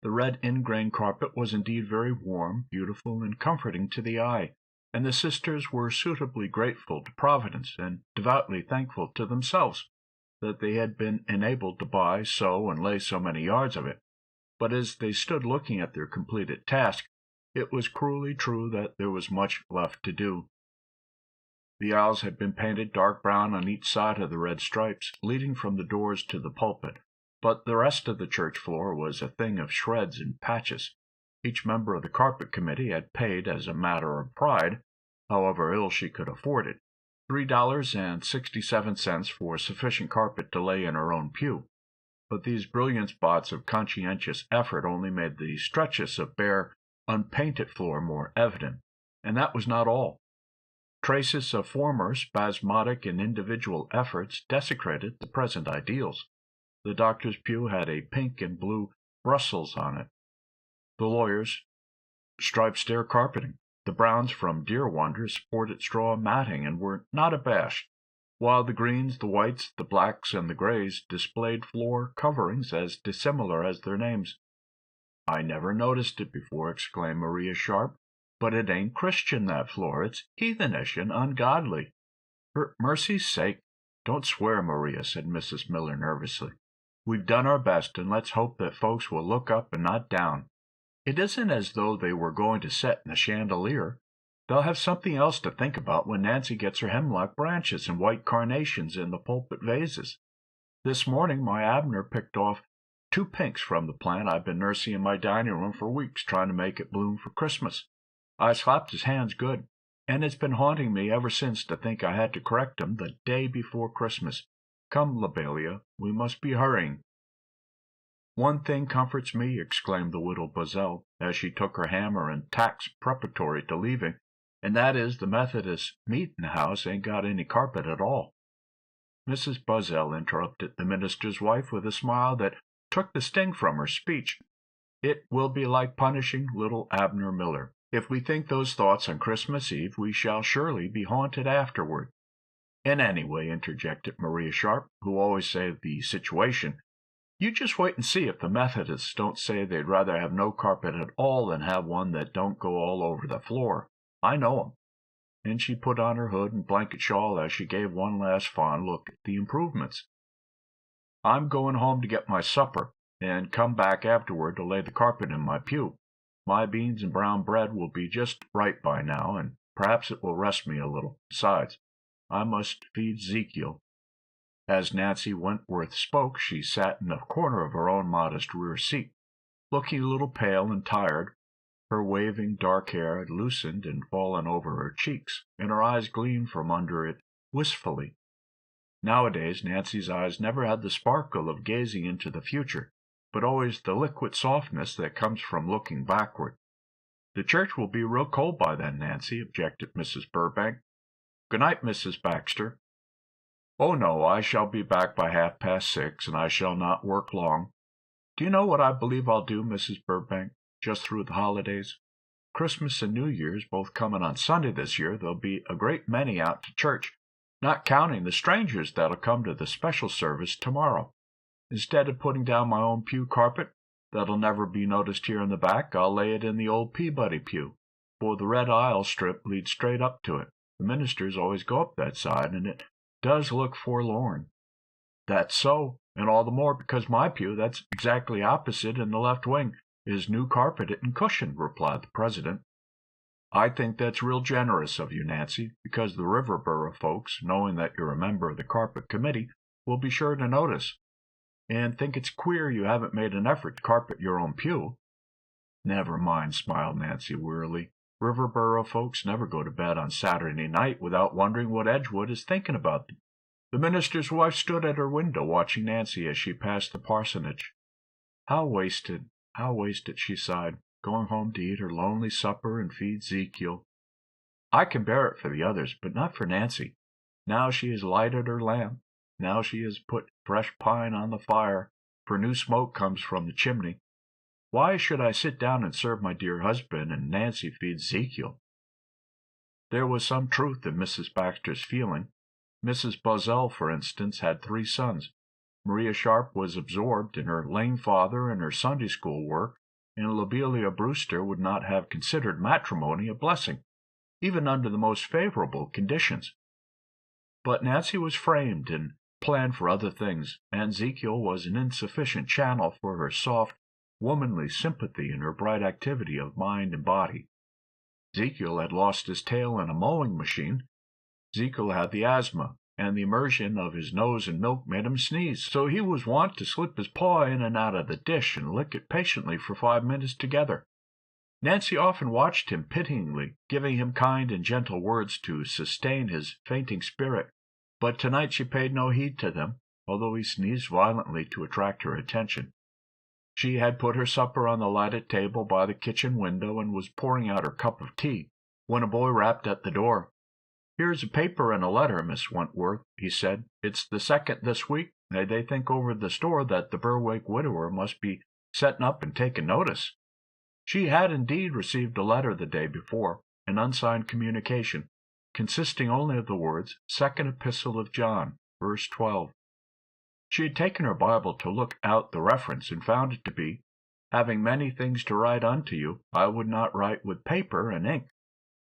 The red ingrain carpet was indeed very warm, beautiful, and comforting to the eye, and the sisters were suitably grateful to Providence and devoutly thankful to themselves that they had been enabled to buy, sew, and lay so many yards of it. But as they stood looking at their completed task, it was cruelly true that there was much left to do. The aisles had been painted dark brown on each side of the red stripes, leading from the doors to the pulpit, but the rest of the church floor was a thing of shreds and patches. Each member of the carpet committee had paid, as a matter of pride, however ill she could afford it, $3.67 for sufficient carpet to lay in her own pew. But these brilliant spots of conscientious effort only made the stretches of bare, unpainted floor more evident, and that was not all. Traces of former spasmodic and individual efforts desecrated the present ideals. The doctor's pew had a pink and blue Brussels on it. The lawyers' striped stair carpeting. The browns from Deer Wonders sported straw matting and were not abashed, while the greens, the whites, the blacks, and the grays displayed floor coverings as dissimilar as their names. "I never noticed it before," exclaimed Maria Sharp. "But it ain't Christian, that floor. It's heathenish and ungodly." "For mercy's sake, don't swear, Maria," said Mrs. Miller nervously. "We've done our best, and let's hope that folks will look up and not down. It isn't as though they were going to set in the chandelier. They'll have something else to think about when Nancy gets her hemlock branches and white carnations in the pulpit vases. This morning my Abner picked off 2 pinks from the plant I've been nursing in my dining room for weeks, trying to make it bloom for Christmas. I slapped his hands good, and it's been haunting me ever since to think I had to correct him the day before Christmas. Come, Lobelia, we must be hurrying." "One thing comforts me," exclaimed the widow Buzzell, as she took her hammer and tacks preparatory to leaving, "and that is the Methodist Meeting-House ain't got any carpet at all." Mrs. Buzzell interrupted the minister's wife with a smile that took the sting from her speech. "It will be like punishing little Abner Miller. If we think those thoughts on Christmas Eve, we shall surely be haunted afterward." "And anyway," interjected Maria Sharp, who always saved the situation, "you just wait and see if the Methodists don't say they'd rather have no carpet at all than have one that don't go all over the floor. I know 'em." And she put on her hood and blanket shawl as she gave one last fond look at the improvements. "I'm going home to get my supper, and come back afterward to lay the carpet in my pew. My beans and brown bread will be just right by now, and perhaps it will rest me a little. Besides, I must feed Ezekiel." As Nancy Wentworth spoke, she sat in a corner of her own modest rear seat, looking a little pale and tired. Her waving dark hair had loosened and fallen over her cheeks, and her eyes gleamed from under it wistfully. Nowadays, Nancy's eyes never had the sparkle of gazing into the future, but always the liquid softness that comes from looking backward. "The church will be real cold by then, Nancy," objected Mrs. Burbank. "Good night, Mrs. Baxter." "Oh, no, I shall be back by 6:30, and I shall not work long. Do you know what I believe I'll do, Mrs. Burbank, just through the holidays? Christmas and New Year's both coming on Sunday this year, there'll be a great many out to church, not counting the strangers that'll come to the special service tomorrow. Instead of putting down my own pew carpet, that'll never be noticed here in the back, I'll lay it in the Old Peabody Pew, for the red aisle strip leads straight up to it. The ministers always go up that side, and it does look forlorn." "That's so, and all the more because my pew, that's exactly opposite in the left wing, is new carpeted and cushioned," replied the president. "I think that's real generous of you, Nancy, because the Riverboro folks, knowing that you're a member of the carpet committee, will be sure to notice, and think it's queer you haven't made an effort to carpet your own pew." "Never mind," smiled Nancy wearily. "Riverboro folks never go to bed on Saturday night without wondering what Edgewood is thinking about them." The minister's wife stood at her window watching Nancy as she passed the parsonage. How wasted, she sighed, going home to eat her lonely supper and feed Ezekiel. "I can bear it for the others, but not for Nancy. Now she has lighted her lamp, now she has put fresh pine on the fire, for new smoke comes from the chimney. Why should I sit down and serve my dear husband, and Nancy feed Ezekiel?" There was some truth in Mrs. Baxter's feeling. Mrs. Buzzell, for instance, had 3 sons. Maria Sharp was absorbed in her lame father and her Sunday school work, and Lobelia Brewster would not have considered matrimony a blessing, even under the most favorable conditions. But Nancy was framed and planned for other things, and Ezekiel was an insufficient channel for her soft, womanly sympathy and her bright activity of mind and body. Ezekiel had lost his tail in a mowing machine. Ezekiel had the asthma, and the immersion of his nose in milk made him sneeze, so he was wont to slip his paw in and out of the dish and lick it patiently for 5 minutes together. Nancy often watched him pityingly, giving him kind and gentle words to sustain his fainting spirit, but tonight she paid no heed to them, although he sneezed violently to attract her attention. She had put her supper on the lighted table by the kitchen window and was pouring out her cup of tea, when a boy rapped at the door. "Here's a paper and a letter, Miss Wentworth," he said. "It's the 2nd this week. They think over the store that the Berwick widower must be setting up and taking notice." She had indeed received a letter the day before, an unsigned communication, consisting only of the words, "Second Epistle of John, verse 12. She had taken her Bible to look out the reference, and found it to be, "Having many things to write unto you, I would not write with paper and ink,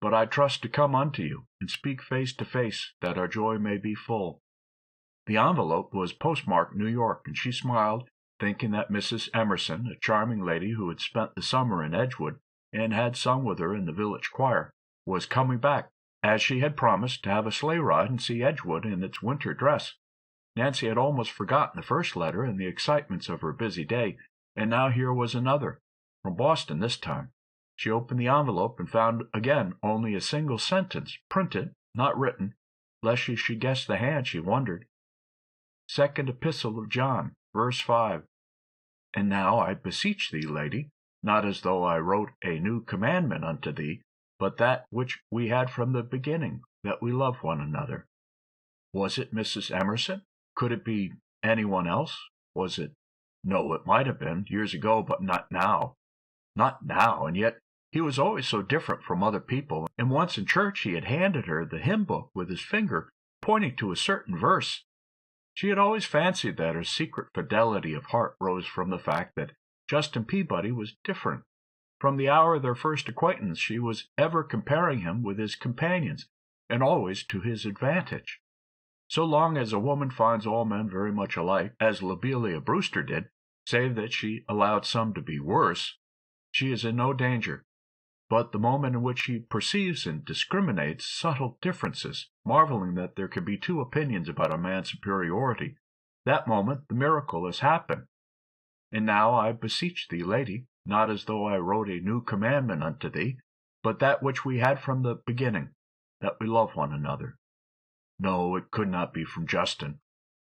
but I trust to come unto you, and speak face to face, that our joy may be full." The envelope was postmarked New York, and she smiled, thinking that Mrs. Emerson, a charming lady who had spent the summer in Edgewood, and had sung with her in the village choir, was coming back, as she had promised, to have a sleigh ride and see Edgewood in its winter dress. Nancy had almost forgotten the first letter in the excitements of her busy day, and now here was another, from Boston this time. She opened the envelope and found again only a single sentence, printed, not written, lest she should guess the hand, she wondered. "Second Epistle of John, verse 5. And now I beseech thee, lady, not as though I wrote a new commandment unto thee, but that which we had from the beginning, that we love one another. Was it Mrs. Emerson? Could it be anyone else? Was it? No, it might have been, years ago, but not now. Not now, and yet he was always so different from other people, and once in church he had handed her the hymn book with his finger, pointing to a certain verse. She had always fancied that her secret fidelity of heart rose from the fact that Justin Peabody was different. From the hour of their first acquaintance she was ever comparing him with his companions, and always to his advantage. So long as a woman finds all men very much alike, as Lobelia Brewster did, save that she allowed some to be worse, she is in no danger. But the moment in which she perceives and discriminates subtle differences, marveling that there can be two opinions about a man's superiority, that moment the miracle has happened. And now I beseech thee, lady, not as though I wrote a new commandment unto thee, but that which we had from the beginning, that we love one another. No, it could not be from Justin.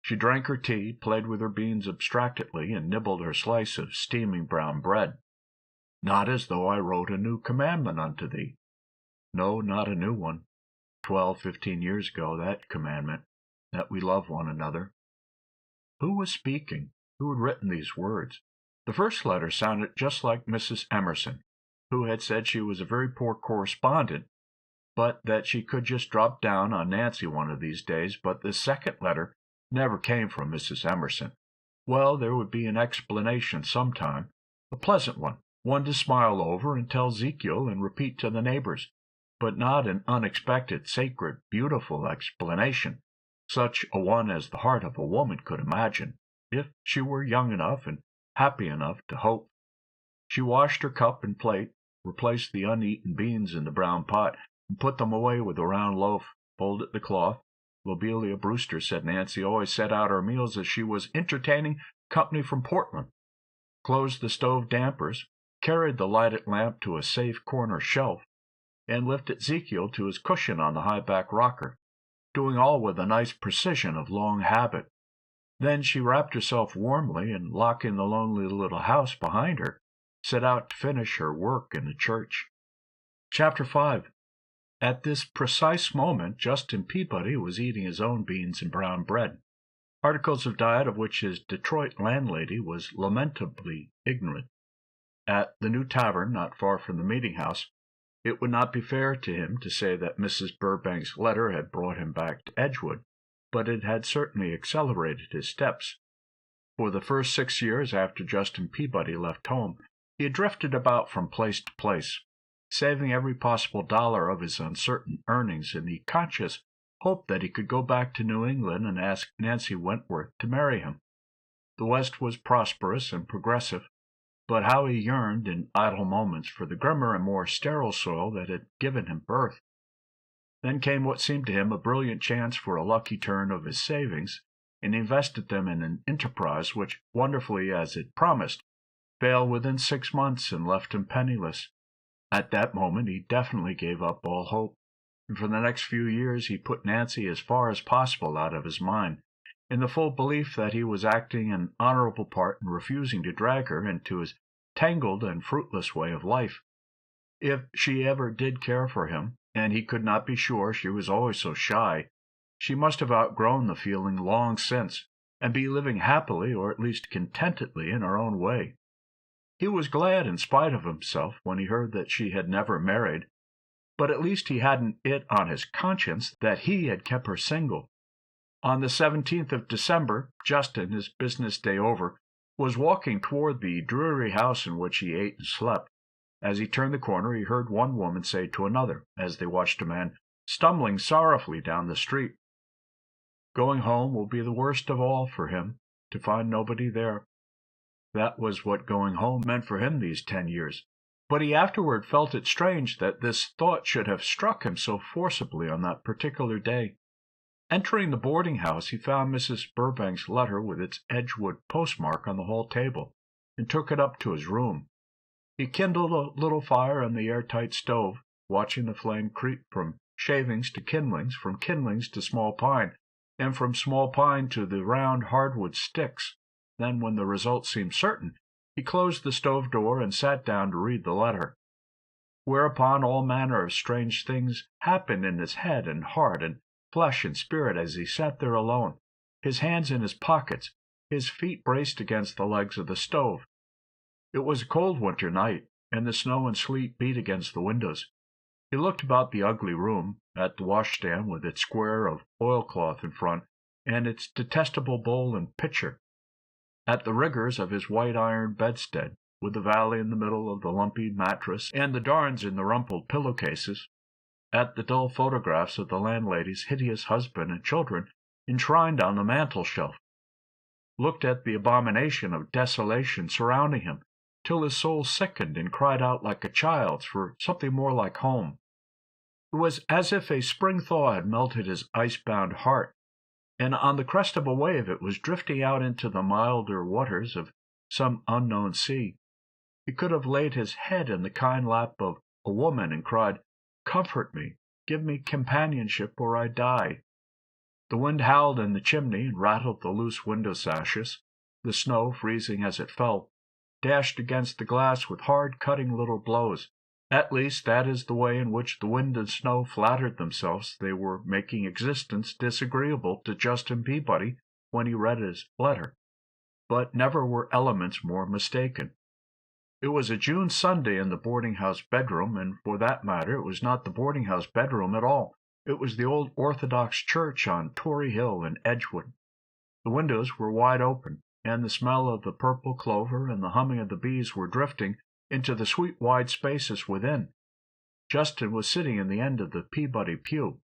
She drank her tea, played with her beans abstractedly, and nibbled her slice of steaming brown bread. Not as though I wrote a new commandment unto thee. No, not a new one. 15 years ago, that commandment, that we love one another. Who was speaking? Who had written these words? The first letter sounded just like Mrs. Emerson, who had said she was a very poor correspondent, but that she could just drop down on Nancy one of these days. But the second letter never came from Mrs. Emerson. Well, there would be an explanation sometime, a pleasant one to smile over and tell Ezekiel and repeat to the neighbors, but not an unexpected, sacred, beautiful explanation, such a one as the heart of a woman could imagine, if she were young enough and happy enough to hope. She washed her cup and plate, replaced the uneaten beans in the brown pot, and put them away with a round loaf, folded the cloth. Lobelia Brewster said Nancy always set out her meals as she was entertaining company from Portland, closed the stove dampers, carried the lighted lamp to a safe corner shelf, and lifted Ezekiel to his cushion on the high-back rocker, doing all with a nice precision of long habit. Then she wrapped herself warmly, and locking the lonely little house behind her, set out to finish her work in the church. Chapter 5. At this precise moment, Justin Peabody was eating his own beans and brown bread, articles of diet of which his Detroit landlady was lamentably ignorant. At the new tavern, not far from the meeting-house, it would not be fair to him to say that Mrs. Burbank's letter had brought him back to Edgewood, but it had certainly accelerated his steps. For the first 6 years after Justin Peabody left home, he had drifted about from place to place, saving every possible dollar of his uncertain earnings in the conscious hope that he could go back to New England and ask Nancy Wentworth to marry him. The West was prosperous and progressive, but how he yearned in idle moments for the grimmer and more sterile soil that had given him birth. Then came what seemed to him a brilliant chance for a lucky turn of his savings, and he invested them in an enterprise which, wonderfully as it promised, failed within 6 months and left him penniless. At that moment he definitely gave up all hope, and for the next few years he put Nancy as far as possible out of his mind, in the full belief that he was acting an honorable part in refusing to drag her into his tangled and fruitless way of life. If she ever did care for him, and he could not be sure, she was always so shy, she must have outgrown the feeling long since, and be living happily, or at least contentedly, in her own way. He was glad in spite of himself when he heard that she had never married, but at least he hadn't it on his conscience that he had kept her single. On the 17th of December, Justin, his business day over, was walking toward the dreary house in which he ate and slept. As he turned the corner, he heard one woman say to another, as they watched a man stumbling sorrowfully down the street, "Going home will be the worst of all for him, to find nobody there." That was what going home meant for him these 10 years. But he afterward felt it strange that this thought should have struck him so forcibly on that particular day. Entering the boarding-house, he found Mrs. Burbank's letter with its Edgewood postmark on the hall table, and took it up to his room. He kindled a little fire on the airtight stove, watching the flame creep from shavings to kindlings, from kindlings to small pine, and from small pine to the round hardwood sticks. Then, when the result seemed certain, He closed the stove door and sat down to read the letter. Whereupon all manner of strange things happened in his head and heart and flesh and spirit as he sat there alone, his hands in his pockets, his feet braced against the legs of the stove. It was a cold winter night, and the snow and sleet beat against the windows. He looked about the ugly room, at the washstand with its square of oilcloth in front, and its detestable bowl and pitcher, at the riggers of his white iron bedstead, with the valley in the middle of the lumpy mattress and the darns in the rumpled pillowcases, at the dull photographs of the landlady's hideous husband and children enshrined on the mantel-shelf, looked at the abomination of desolation surrounding him, till his soul sickened and cried out like a child's for something more like home. It was as if a spring thaw had melted his ice-bound heart, and on the crest of a wave it was drifting out into the milder waters of some unknown sea. He could have laid his head in the kind lap of a woman and cried, "Comfort me, give me companionship, or I die." The wind howled in the chimney and rattled the loose window sashes. The snow, freezing as it fell, dashed against the glass with hard, cutting little blows. At least, that is the way in which the wind and snow flattered themselves they were making existence disagreeable to Justin Peabody when he read his letter. But never were elements more mistaken. It was a June Sunday in the boarding-house bedroom, and for that matter it was not the boarding-house bedroom at all. It was the old Orthodox church on Tory Hill in Edgewood. The windows were wide open, and the smell of the purple clover and the humming of the bees were drifting into the sweet wide spaces within. Justin was sitting in the end of the Peabody Pew,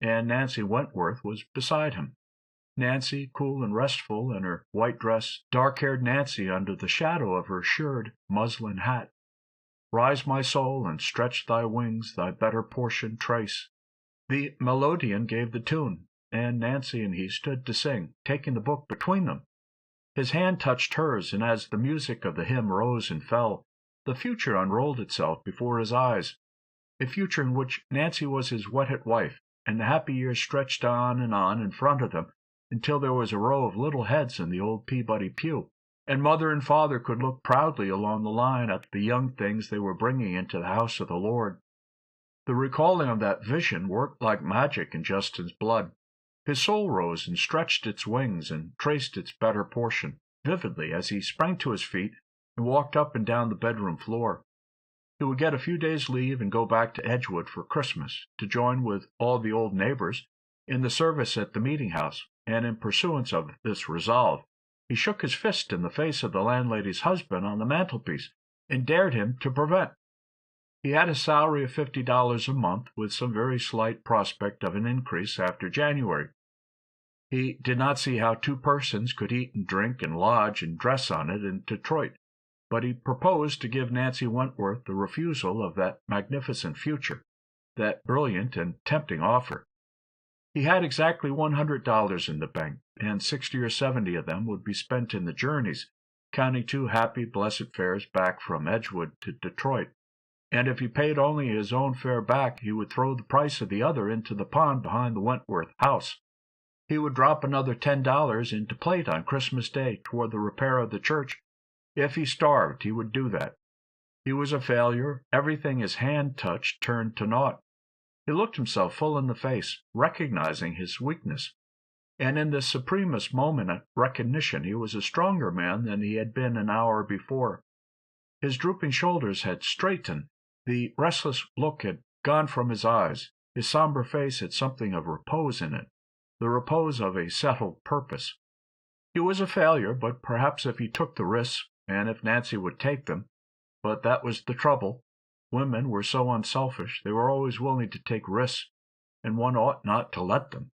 and Nancy Wentworth was beside him. Nancy, cool and restful in her white dress, dark-haired Nancy under the shadow of her shirred muslin hat. "Rise, my soul, and stretch thy wings, thy better portion trace." The melodeon gave the tune, and Nancy and he stood to sing, taking the book between them. His hand touched hers, and as the music of the hymn rose and fell, the future unrolled itself before his eyes, a future in which Nancy was his wedded wife, and the happy years stretched on in front of them until there was a row of little heads in the old Peabody pew, and mother and father could look proudly along the line at the young things they were bringing into the house of the Lord. The recalling of that vision worked like magic in Justin's blood. His soul rose and stretched its wings and traced its better portion vividly as he sprang to his feet and walked up and down the bedroom floor. He would get a few days' leave and go back to Edgewood for Christmas, to join with all the old neighbors in the service at the meeting-house, and in pursuance of this resolve, he shook his fist in the face of the landlady's husband on the mantelpiece, and dared him to prevent. He had a salary of $50 a month, with some very slight prospect of an increase after January. He did not see how two persons could eat and drink and lodge and dress on it in Detroit, but he proposed to give Nancy Wentworth the refusal of that magnificent future, that brilliant and tempting offer. He had exactly $100 in the bank, and 60 or 70 of them would be spent in the journeys, counting 2 happy, blessed fares back from Edgewood to Detroit. And if he paid only his own fare back, he would throw the price of the other into the pond behind the Wentworth house. He would drop another $10 into plate on Christmas Day toward the repair of the church. If he starved, he would do that. He was a failure. Everything his hand touched turned to naught. He looked himself full in the face, recognizing his weakness. And in this supremest moment of recognition, he was a stronger man than he had been an hour before. His drooping shoulders had straightened. The restless look had gone from his eyes. His somber face had something of repose in it, the repose of a settled purpose. He was a failure, but perhaps if he took the risks, and if Nancy would take them, but that was the trouble. Women were so unselfish, they were always willing to take risks, and one ought not to let them.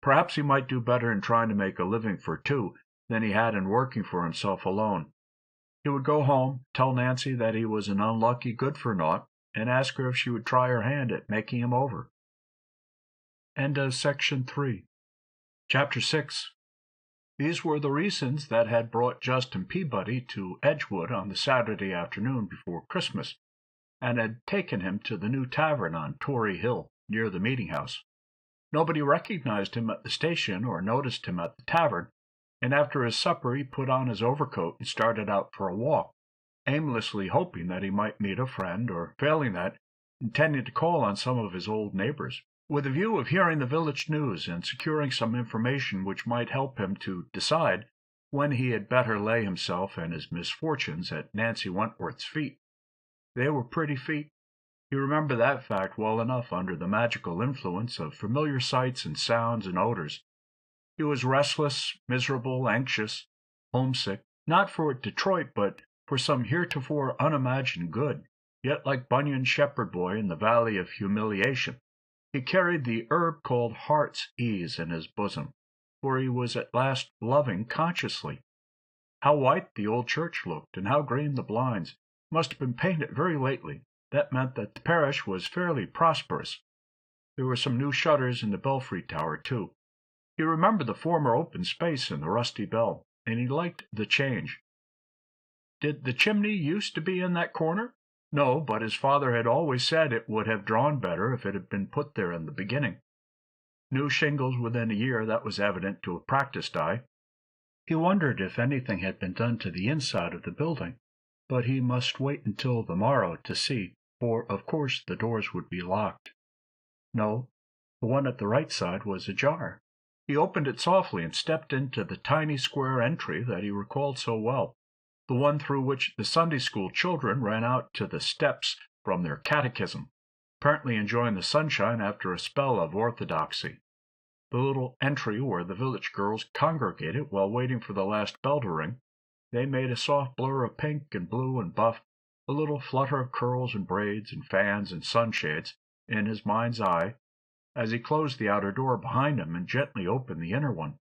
Perhaps he might do better in trying to make a living for two than he had in working for himself alone. He would go home, tell Nancy that he was an unlucky good-for-naught, and ask her if she would try her hand at making him over. End of Section 3. Chapter 6. These were the reasons that had brought Justin Peabody to Edgewood on the Saturday afternoon before Christmas, and had taken him to the new tavern on Tory Hill, near the meeting-house. Nobody recognized him at the station or noticed him at the tavern, and after his supper he put on his overcoat and started out for a walk, aimlessly hoping that he might meet a friend, or failing that, intending to call on some of his old neighbors, with a view of hearing the village news and securing some information which might help him to decide when he had better lay himself and his misfortunes at Nancy Wentworth's feet. They were pretty feet. He remembered that fact well enough under the magical influence of familiar sights and sounds and odors. He was restless, miserable, anxious, homesick, not for Detroit, but for some heretofore unimagined good. Yet, like Bunyan's shepherd boy in the Valley of Humiliation, he carried the herb called heart's ease in his bosom, for he was at last loving consciously. How white the old church looked, and how green the blinds! Must have been painted very lately. That meant that the parish was fairly prosperous. There were some new shutters in the belfry tower, too. He remembered the former open space and the rusty bell, and he liked the change. Did the chimney used to be in that corner? No, but his father had always said it would have drawn better if it had been put there in the beginning. New shingles within a year, that was evident to a practised eye. He wondered if anything had been done to the inside of the building, but he must wait until the morrow to see, for of course the doors would be locked. No, the one at the right side was ajar. He opened it softly and stepped into the tiny square entry that he recalled so well, the one through which the Sunday school children ran out to the steps from their catechism, apparently enjoying the sunshine after a spell of orthodoxy. The little entry where the village girls congregated while waiting for the last bell to ring. They made a soft blur of pink and blue and buff, a little flutter of curls and braids and fans and sunshades in his mind's eye, as he closed the outer door behind him and gently opened the inner one.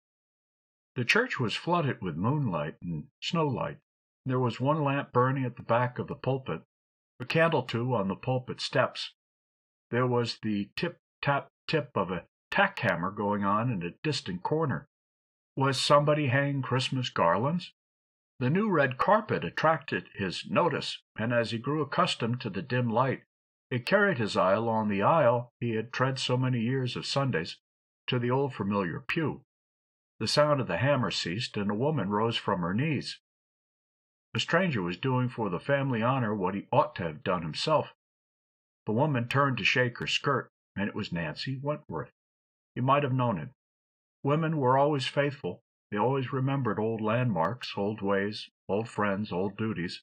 The church was flooded with moonlight and snowlight. There was one lamp burning at the back of the pulpit, a candle, too, on the pulpit steps. There was the tip-tap-tip of a tack hammer going on in a distant corner. Was somebody hanging Christmas garlands? The new red carpet attracted his notice, and as he grew accustomed to the dim light, it carried his eye along the aisle he had tread so many years of Sundays, to the old familiar pew. The sound of the hammer ceased, and a woman rose from her knees. A stranger was doing for the family honor what he ought to have done himself. The woman turned to shake her skirt, and it was Nancy Wentworth. He might have known it. Women were always faithful. They always remembered old landmarks, old ways, old friends, old duties.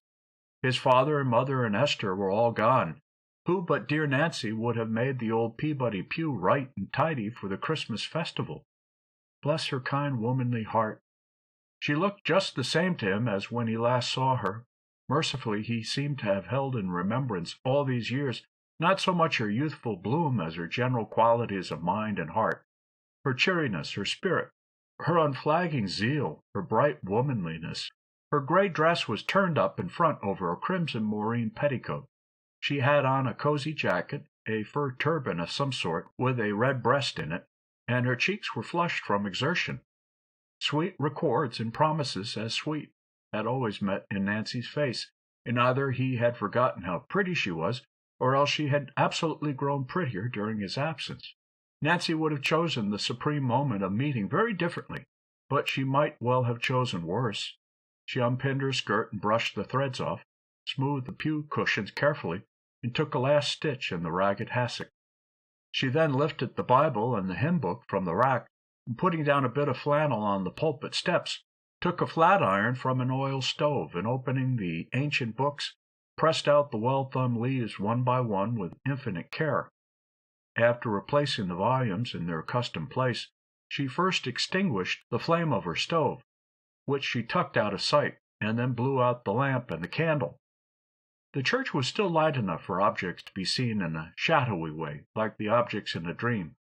His father and mother and Esther were all gone. Who but dear Nancy would have made the old Peabody Pew right and tidy for the Christmas festival? Bless her kind womanly heart. She looked just the same to him as when he last saw her. Mercifully, he seemed to have held in remembrance all these years not so much her youthful bloom as her general qualities of mind and heart, her cheeriness, her spirit, her unflagging zeal, her bright womanliness. Her gray dress was turned up in front over a crimson moreen petticoat. She had on a cozy jacket, a fur turban of some sort, with a red breast in it, and her cheeks were flushed from exertion. Sweet records and promises as sweet had always met in Nancy's face, and either he had forgotten how pretty she was, or else she had absolutely grown prettier during his absence. Nancy would have chosen the supreme moment of meeting very differently, but she might well have chosen worse. She unpinned her skirt and brushed the threads off, smoothed the pew cushions carefully, and took a last stitch in the ragged hassock. She then lifted the Bible and the hymn book from the rack, and putting down a bit of flannel on the pulpit steps, took a flat iron from an oil stove, and opening the ancient books, pressed out the well-thumbed leaves one by one with infinite care. After replacing the volumes in their accustomed place, she first extinguished the flame of her stove, which she tucked out of sight, and then blew out the lamp and the candle. The church was still light enough for objects to be seen in a shadowy way, like the objects in a dream,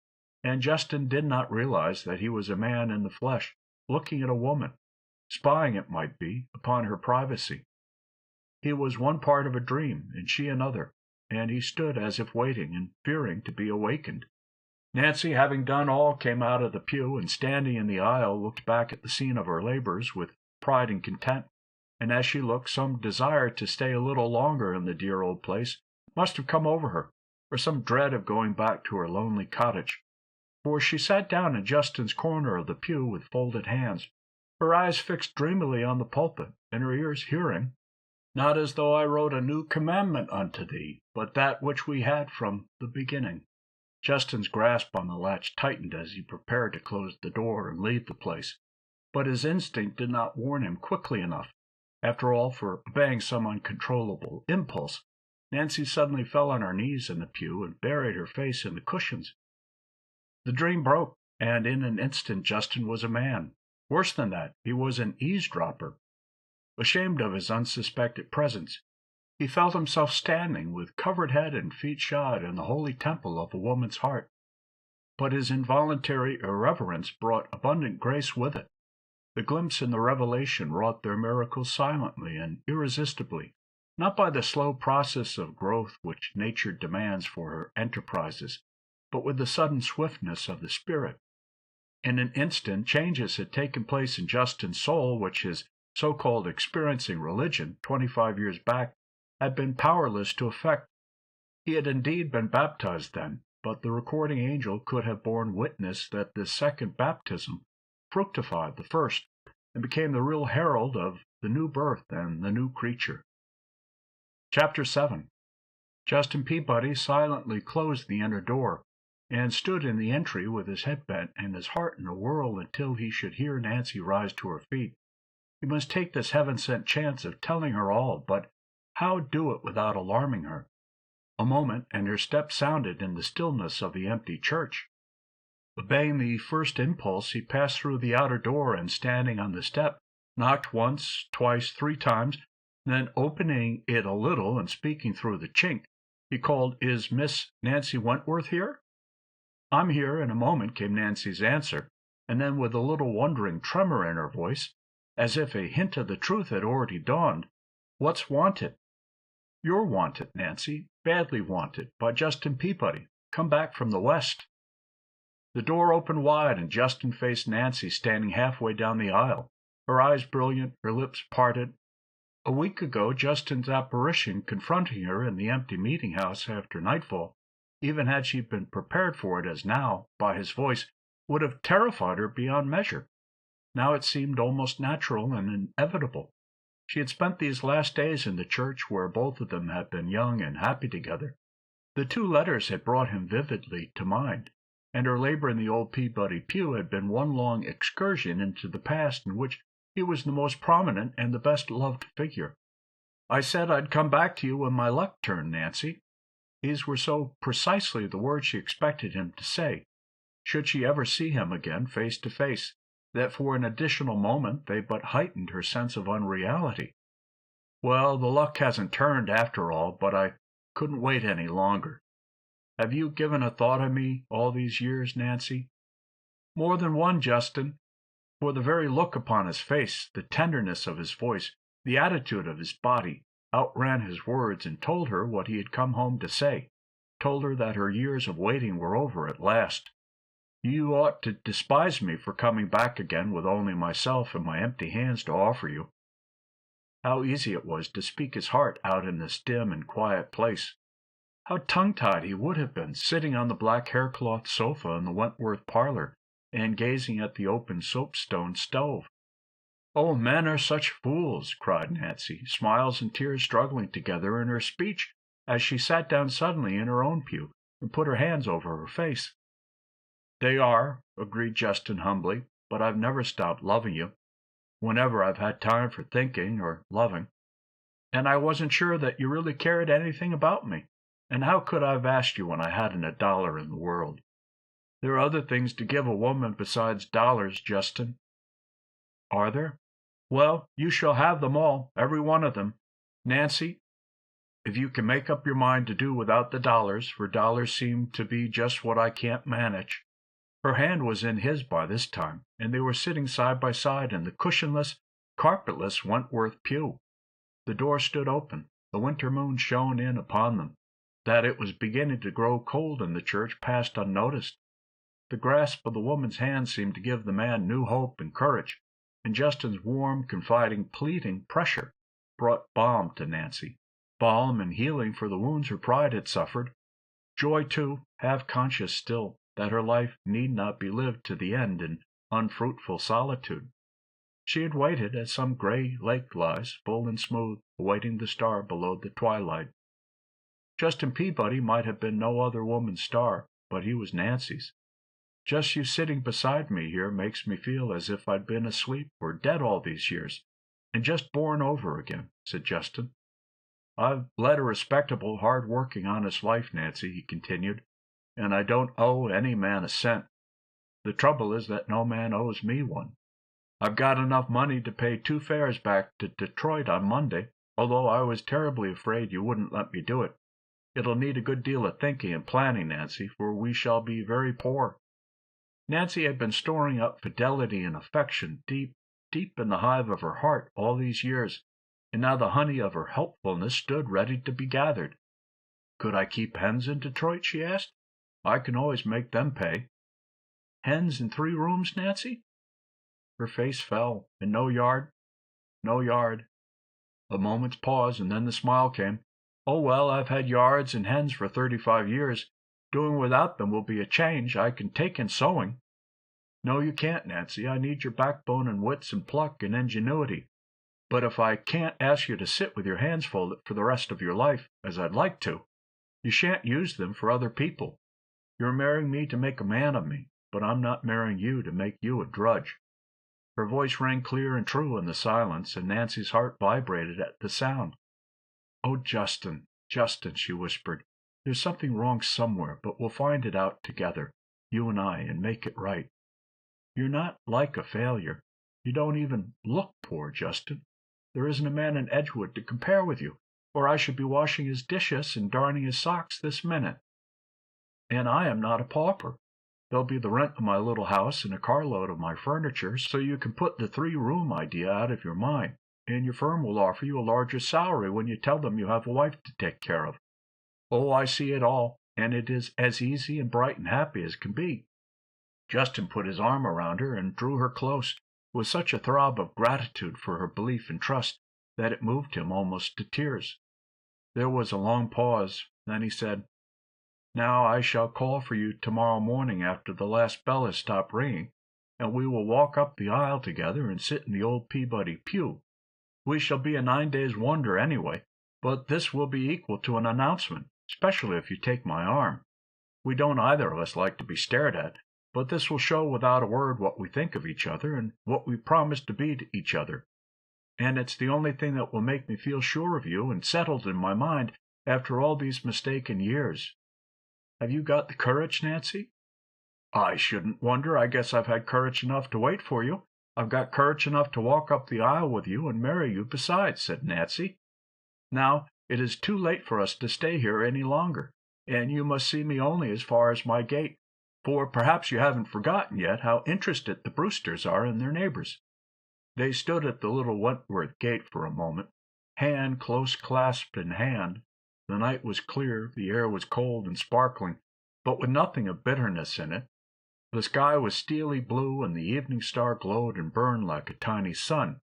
and Justin did not realize that he was a man in the flesh, looking at a woman, spying, it might be, upon her privacy. He was one part of a dream, and she another, and he stood as if waiting and fearing to be awakened. Nancy, having done all, came out of the pew, and standing in the aisle, looked back at the scene of her labors with pride and content, and as she looked, some desire to stay a little longer in the dear old place must have come over her, or some dread of going back to her lonely cottage, for she sat down in Justin's corner of the pew with folded hands, her eyes fixed dreamily on the pulpit, and her ears hearing, "Not as though I wrote a new commandment unto thee, but that which we had from the beginning." Justin's grasp on the latch tightened as he prepared to close the door and leave the place, but his instinct did not warn him quickly enough. After all, for obeying some uncontrollable impulse, Nancy suddenly fell on her knees in the pew and buried her face in the cushions. The dream broke, and in an instant Justin was a man. Worse than that, he was an eavesdropper. Ashamed of his unsuspected presence, he felt himself standing with covered head and feet shod in the holy temple of a woman's heart. But his involuntary irreverence brought abundant grace with it. The glimpse and the revelation wrought their miracles silently and irresistibly, not by the slow process of growth which nature demands for her enterprises, but with the sudden swiftness of the spirit. In an instant, changes had taken place in Justin's soul which his so-called experiencing religion, 25 years back, had been powerless to effect. He had indeed been baptized then, but the recording angel could have borne witness that this second baptism fructified the first, and became the real herald of the new birth and the new creature. Chapter 7. Justin Peabody silently closed the inner door, and stood in the entry with his head bent and his heart in a whirl until he should hear Nancy rise to her feet. He must take this heaven-sent chance of telling her all, but how do it without alarming her? A moment, and her step sounded in the stillness of the empty church. Obeying the first impulse, he passed through the outer door and, standing on the step, knocked once, twice, 3 times, then opening it a little and speaking through the chink, he called, "Is Miss Nancy Wentworth here?" "I'm here in a moment," came Nancy's answer, and then with a little wondering tremor in her voice, as if a hint of the truth had already dawned, "What's wanted?" "You're wanted, Nancy, badly wanted, by Justin Peabody, come back from the West." The door opened wide, and Justin faced Nancy standing halfway down the aisle, her eyes brilliant, her lips parted. A week ago, Justin's apparition confronting her in the empty meeting-house after nightfall, even had she been prepared for it as now, by his voice, would have terrified her beyond measure. Now it seemed almost natural and inevitable. She had spent these last days in the church where both of them had been young and happy together. The 2 letters had brought him vividly to mind, and her labor in the Old Peabody Pew had been one long excursion into the past in which he was the most prominent and the best-loved figure. "I said I'd come back to you when my luck turned, Nancy." These were so precisely the words she expected him to say, should she ever see him again face to face, that for an additional moment they but heightened her sense of unreality. "Well, the luck hasn't turned after all, but I couldn't wait any longer. Have you given a thought of me all these years, Nancy?" "More than one, Justin." For the very look upon his face, the tenderness of his voice, the attitude of his body, outran his words and told her what he had come home to say, told her that her years of waiting were over at last. "You ought to despise me for coming back again with only myself and my empty hands to offer you." How easy it was to speak his heart out in this dim and quiet place. How tongue-tied he would have been, sitting on the black haircloth sofa in the Wentworth parlor, and gazing at the open soapstone stove. "Oh, men are such fools!" cried Nancy, smiles and tears struggling together in her speech, as she sat down suddenly in her own pew and put her hands over her face. "They are," agreed Justin humbly, "but I've never stopped loving you, whenever I've had time for thinking or loving. And I wasn't sure that you really cared anything about me, and how could I have asked you when I hadn't a dollar in the world? There are other things to give a woman besides dollars, Justin." "Are there? Well, you shall have them all, every one of them, Nancy, if you can make up your mind to do without the dollars, for dollars seem to be just what I can't manage." Her hand was in his by this time, and they were sitting side by side in the cushionless, carpetless Wentworth pew. The door stood open. The winter moon shone in upon them. That it was beginning to grow cold in the church passed unnoticed. The grasp of the woman's hand seemed to give the man new hope and courage, and Justin's warm, confiding, pleading pressure brought balm to Nancy, balm and healing for the wounds her pride had suffered, joy, too, half conscious still, that her life need not be lived to the end in unfruitful solitude. She had waited as some gray lake lies, full and smooth, awaiting the star below the twilight. Justin Peabody might have been no other woman's star, but he was Nancy's. Just you sitting beside me here makes me feel as if I'd been asleep or dead all these years, and just born over again," said Justin. "I've led a respectable, hard-working, honest life, Nancy," he continued, "and I don't owe any man a cent. The trouble is that no man owes me one. I've got enough money to pay 2 fares back to Detroit on Monday, although I was terribly afraid you wouldn't let me do it. It'll need a good deal of thinking and planning, Nancy, for we shall be very poor." Nancy had been storing up fidelity and affection deep, deep in the hive of her heart all these years, and now the honey of her helpfulness stood ready to be gathered. "Could I keep hens in Detroit?" she asked. "I can always make them pay." "Hens in 3 rooms, Nancy?" Her face fell. "And no yard?" "No yard." A moment's pause, and then the smile came. "Oh, well, I've had yards and hens for 35 years. Doing without them will be a change. I can take in sewing." "No, you can't, Nancy. I need your backbone and wits and pluck and ingenuity. But if I can't ask you to sit with your hands folded for the rest of your life, as I'd like to, you shan't use them for other people. You're marrying me to make a man of me, but I'm not marrying you to make you a drudge." Her voice rang clear and true in the silence, and Nancy's heart vibrated at the sound. "Oh, Justin, Justin," she whispered, "there's something wrong somewhere, but we'll find it out together, you and I, and make it right. You're not like a failure. You don't even look poor, Justin. There isn't a man in Edgewood to compare with you, or I should be washing his dishes and darning his socks this minute. And I am not a pauper. There'll be the rent of my little house and a carload of my furniture, so you can put the 3-room idea out of your mind, and your firm will offer you a larger salary when you tell them you have a wife to take care of. Oh, I see it all, and it is as easy and bright and happy as can be." Justin put his arm around her and drew her close, with such a throb of gratitude for her belief and trust that it moved him almost to tears. There was a long pause. Then he said, "Now I shall call for you tomorrow morning after the last bell has stopped ringing, and we will walk up the aisle together and sit in the Old Peabody Pew. We shall be a 9 days' wonder anyway, but this will be equal to an announcement, especially if you take my arm. We don't either of us like to be stared at, but this will show without a word what we think of each other and what we promise to be to each other. And it's the only thing that will make me feel sure of you and settled in my mind after all these mistaken years. Have you got the courage, Nancy?" "I shouldn't wonder. I guess I've had courage enough to wait for you. I've got courage enough to walk up the aisle with you and marry you besides," said Nancy. "Now, it is too late for us to stay here any longer, and you must see me only as far as my gate, for perhaps you haven't forgotten yet how interested the Brewsters are in their neighbors." They stood at the little Wentworth gate for a moment, hand close clasped in hand. The night was clear, the air was cold and sparkling, but with nothing of bitterness in it. The sky was steely blue, and the evening star glowed and burned like a tiny sun.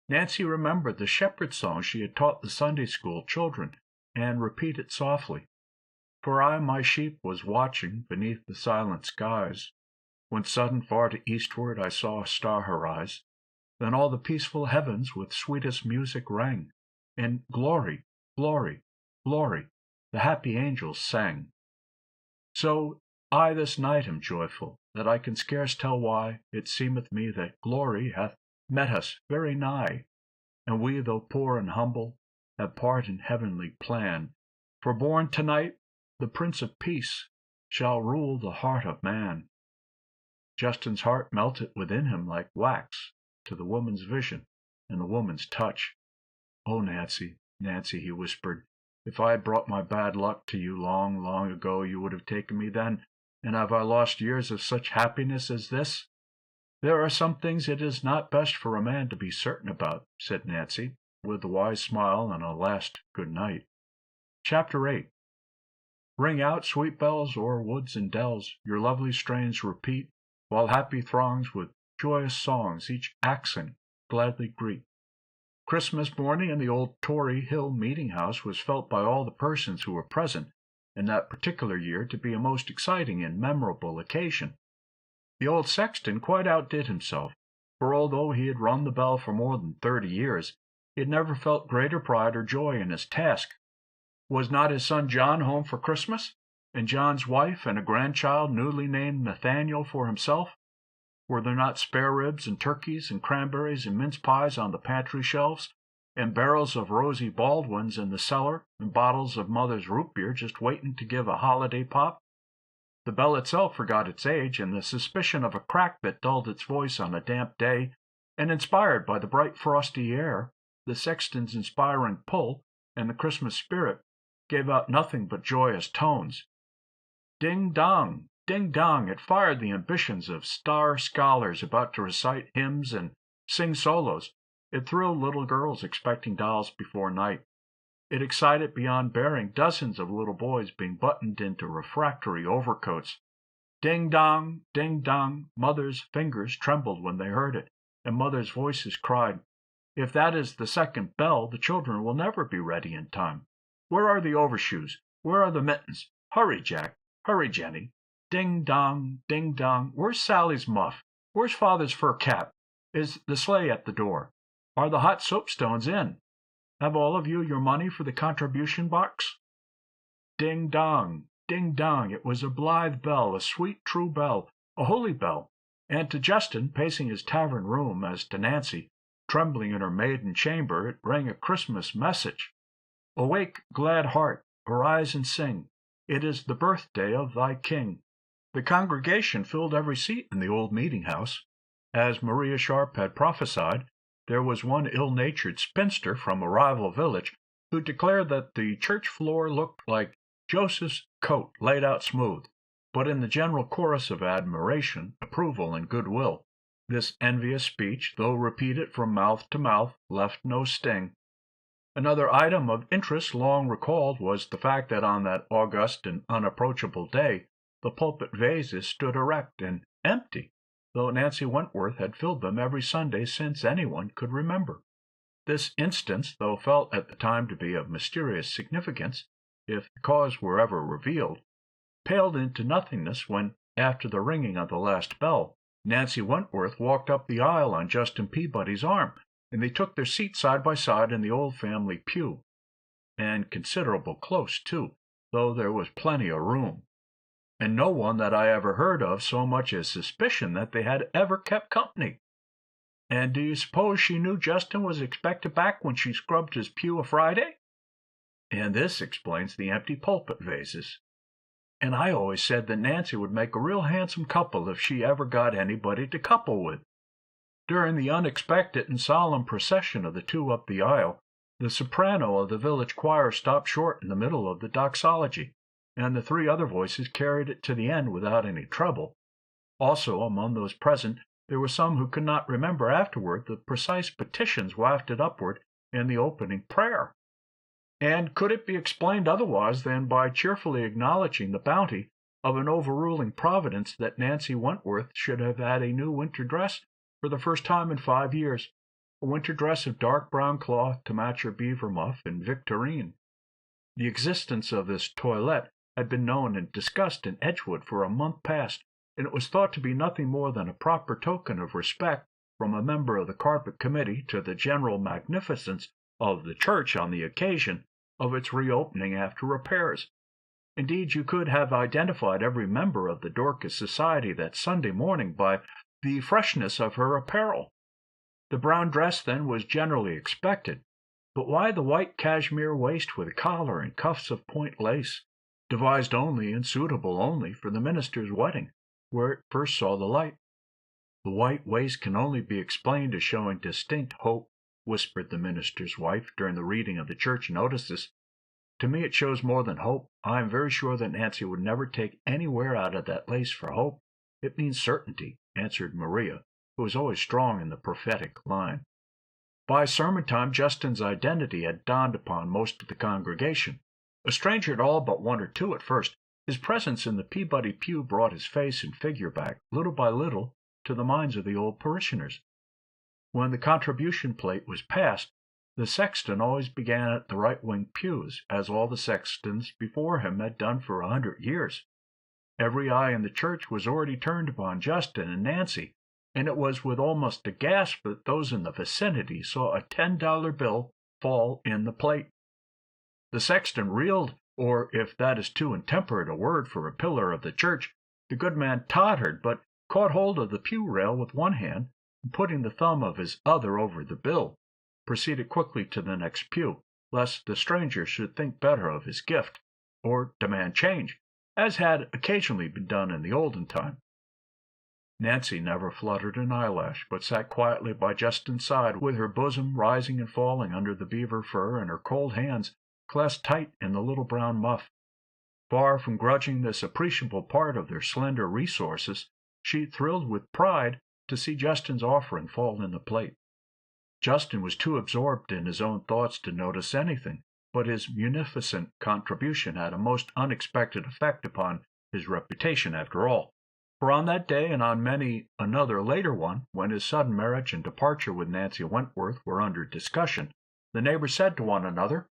Nancy remembered the shepherd song she had taught the Sunday school children, and repeated softly, "For I my sheep was watching beneath the silent skies, when sudden far to eastward I saw a star arise. Then all the peaceful heavens with sweetest music rang, and glory, glory, glory, the happy angels sang. So I this night am joyful, that I can scarce tell why. It seemeth me that glory hath met us very nigh, and we, though poor and humble, have part in heavenly plan. For born tonight, the Prince of Peace shall rule the heart of man." Justin's heart melted within him like wax to the woman's vision and the woman's touch. "Oh, Nancy, Nancy," he whispered, "if I had brought my bad luck to you long, long ago, you would have taken me then, and have I lost years of such happiness as this?" "There are some things it is not best for a man to be certain about," said Nancy, with a wise smile and a last good night. Chapter 8. Ring out, sweet bells, o'er woods and dells, your lovely strains repeat, while happy throngs with joyous songs each accent gladly greet. Christmas morning in the old Tory Hill Meeting-House was felt by all the persons who were present in that particular year to be a most exciting and memorable occasion. The old sexton quite outdid himself. for although he had rung the bell for more than 30 years, he had never felt greater pride or joy in his task. Was not his son John home for Christmas, and John's wife and a grandchild newly named Nathaniel for himself? Were there not spare ribs and turkeys and cranberries and mince pies on the pantry shelves, and barrels of rosy Baldwins in the cellar, and bottles of mother's root beer just waiting to give a holiday pop? The bell itself forgot its age, and the suspicion of a crack that dulled its voice on a damp day, and inspired by the bright frosty air, the sexton's inspiring pull, and the Christmas spirit, gave out nothing but joyous tones. Ding dong! Ding dong! It fired the ambitions of star scholars about to recite hymns and sing solos. It thrilled little girls expecting dolls before night. It excited beyond bearing dozens of little boys being buttoned into refractory overcoats. Ding dong! Ding dong! Mothers' fingers trembled when they heard it, and mothers' voices cried, "If that is the second bell, the children will never be ready in time. Where are the overshoes? Where are the mittens? Hurry, Jack! Hurry, Jenny! Ding dong! Ding dong! Where's Sally's muff? Where's father's fur cap? Is the sleigh at the door? Are the hot soapstones in? Have all of you your money for the contribution box?" Ding dong! Ding dong! It was a blithe bell, a sweet, true bell, a holy bell, and to Justin, pacing his tavern room, as to Nancy, trembling in her maiden chamber, it rang a Christmas message. "Awake, glad heart, arise and sing. It is the birthday of thy King." The congregation filled every seat in the old meeting-house. As Maria Sharp had prophesied, there was one ill-natured spinster from a rival village who declared that the church floor looked like Joseph's coat laid out smooth, but in the general chorus of admiration, approval, and goodwill, this envious speech, though repeated from mouth to mouth, left no sting. Another item of interest long recalled was the fact that on that august and unapproachable day the pulpit vases stood erect and empty, though Nancy Wentworth had filled them every Sunday since anyone could remember. This instance, though felt at the time to be of mysterious significance, if the cause were ever revealed, paled into nothingness when, after the ringing of the last bell, Nancy Wentworth walked up the aisle on Justin Peabody's arm, and they took their seats side by side in the old family pew, and considerable close, too, though there was plenty of room, and no one that I ever heard of so much as suspicion that they had ever kept company. And do you suppose she knew Justin was expected back when she scrubbed his pew a Friday? And this explains the empty pulpit vases. And I always said that Nancy would make a real handsome couple if she ever got anybody to couple with. During the unexpected and solemn procession of the two up the aisle, the soprano of the village choir stopped short in the middle of the doxology, and the three other voices carried it to the end without any trouble. Also, among those present, there were some who could not remember afterward the precise petitions wafted upward in the opening prayer. And could it be explained otherwise than by cheerfully acknowledging the bounty of an overruling providence that Nancy Wentworth should have had a new winter dress for the first time in 5 years, a winter dress of dark brown cloth to match her beaver muff and victorine? The existence of this toilette had been known and discussed in Edgewood for a month past, and it was thought to be nothing more than a proper token of respect from a member of the carpet committee to the general magnificence of the church on the occasion of its reopening after repairs. Indeed, you could have identified every member of the Dorcas Society that Sunday morning by the freshness of her apparel. The brown dress, then, was generally expected, but why the white cashmere waist with a collar and cuffs of point lace, devised only and suitable only for the minister's wedding, where it first saw the light? "The white waist can only be explained as showing distinct hope," whispered the minister's wife during the reading of the church notices. "To me it shows more than hope. I am very sure that Nancy would never take any wear out of that lace for hope. It means certainty," answered Maria, who was always strong in the prophetic line. By sermon time, Justin's identity had dawned upon most of the congregation. A stranger to all but one or two at first, his presence in the Peabody pew brought his face and figure back, little by little, to the minds of the old parishioners. When the contribution plate was passed, the sexton always began at the right-wing pews, as all the sextons before him had done for 100 years. Every eye in the church was already turned upon Justin and Nancy, and it was with almost a gasp that those in the vicinity saw a $10 bill fall in the plate. The sexton reeled, or if that is too intemperate a word for a pillar of the church, the good man tottered, but caught hold of the pew rail with one hand, and putting the thumb of his other over the bill, proceeded quickly to the next pew, lest the stranger should think better of his gift, or demand change, as had occasionally been done in the olden time. Nancy never fluttered an eyelash, but sat quietly by Justin's side, with her bosom rising and falling under the beaver fur, and her cold hands clasped tight in the little brown muff. Far from grudging this appreciable part of their slender resources, she thrilled with pride to see Justin's offering fall in the plate. Justin was too absorbed in his own thoughts to notice anything, but his munificent contribution had a most unexpected effect upon his reputation after all. For on that day, and on many another later one, when his sudden marriage and departure with Nancy Wentworth were under discussion, the neighbors said to one another,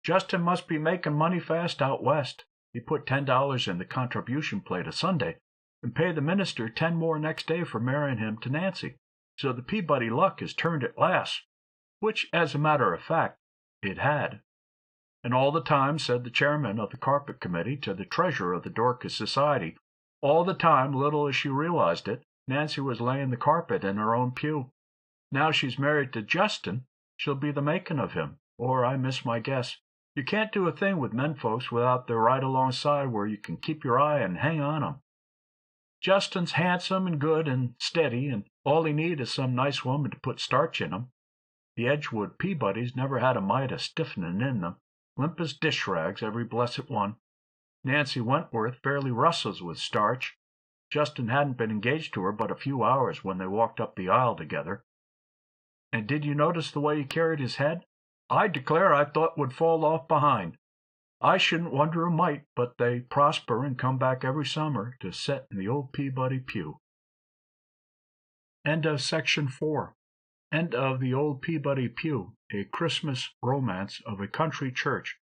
"Justin must be making money fast out west. He put $10 in the contribution plate a Sunday, and paid the minister 10 more next day for marrying him to Nancy. So the Peabody luck has turned at last," which, as a matter of fact, it had. And all the time, said the chairman of the carpet committee to the treasurer of the Dorcas Society, all the time, little as she realized it, Nancy was laying the carpet in her own pew. Now she's married to Justin, she'll be the making of him, or I miss my guess. You can't do a thing with men folks without they're right alongside where you can keep your eye and hang on 'em. Justin's handsome and good and steady, and all he needs is some nice woman to put starch in 'em. The Edgewood Peabodys never had a mite of stiffening in them, limp as dish rags, every blessed one. Nancy Wentworth fairly rustles with starch. Justin hadn't been engaged to her but a few hours when they walked up the aisle together. And did you notice the way he carried his head? I declare I thought would fall off behind. I shouldn't wonder a mite, but they prosper and come back every summer to set in the Old Peabody Pew. End of Section 4. End of the Old Peabody Pew, a Christmas romance of a country church,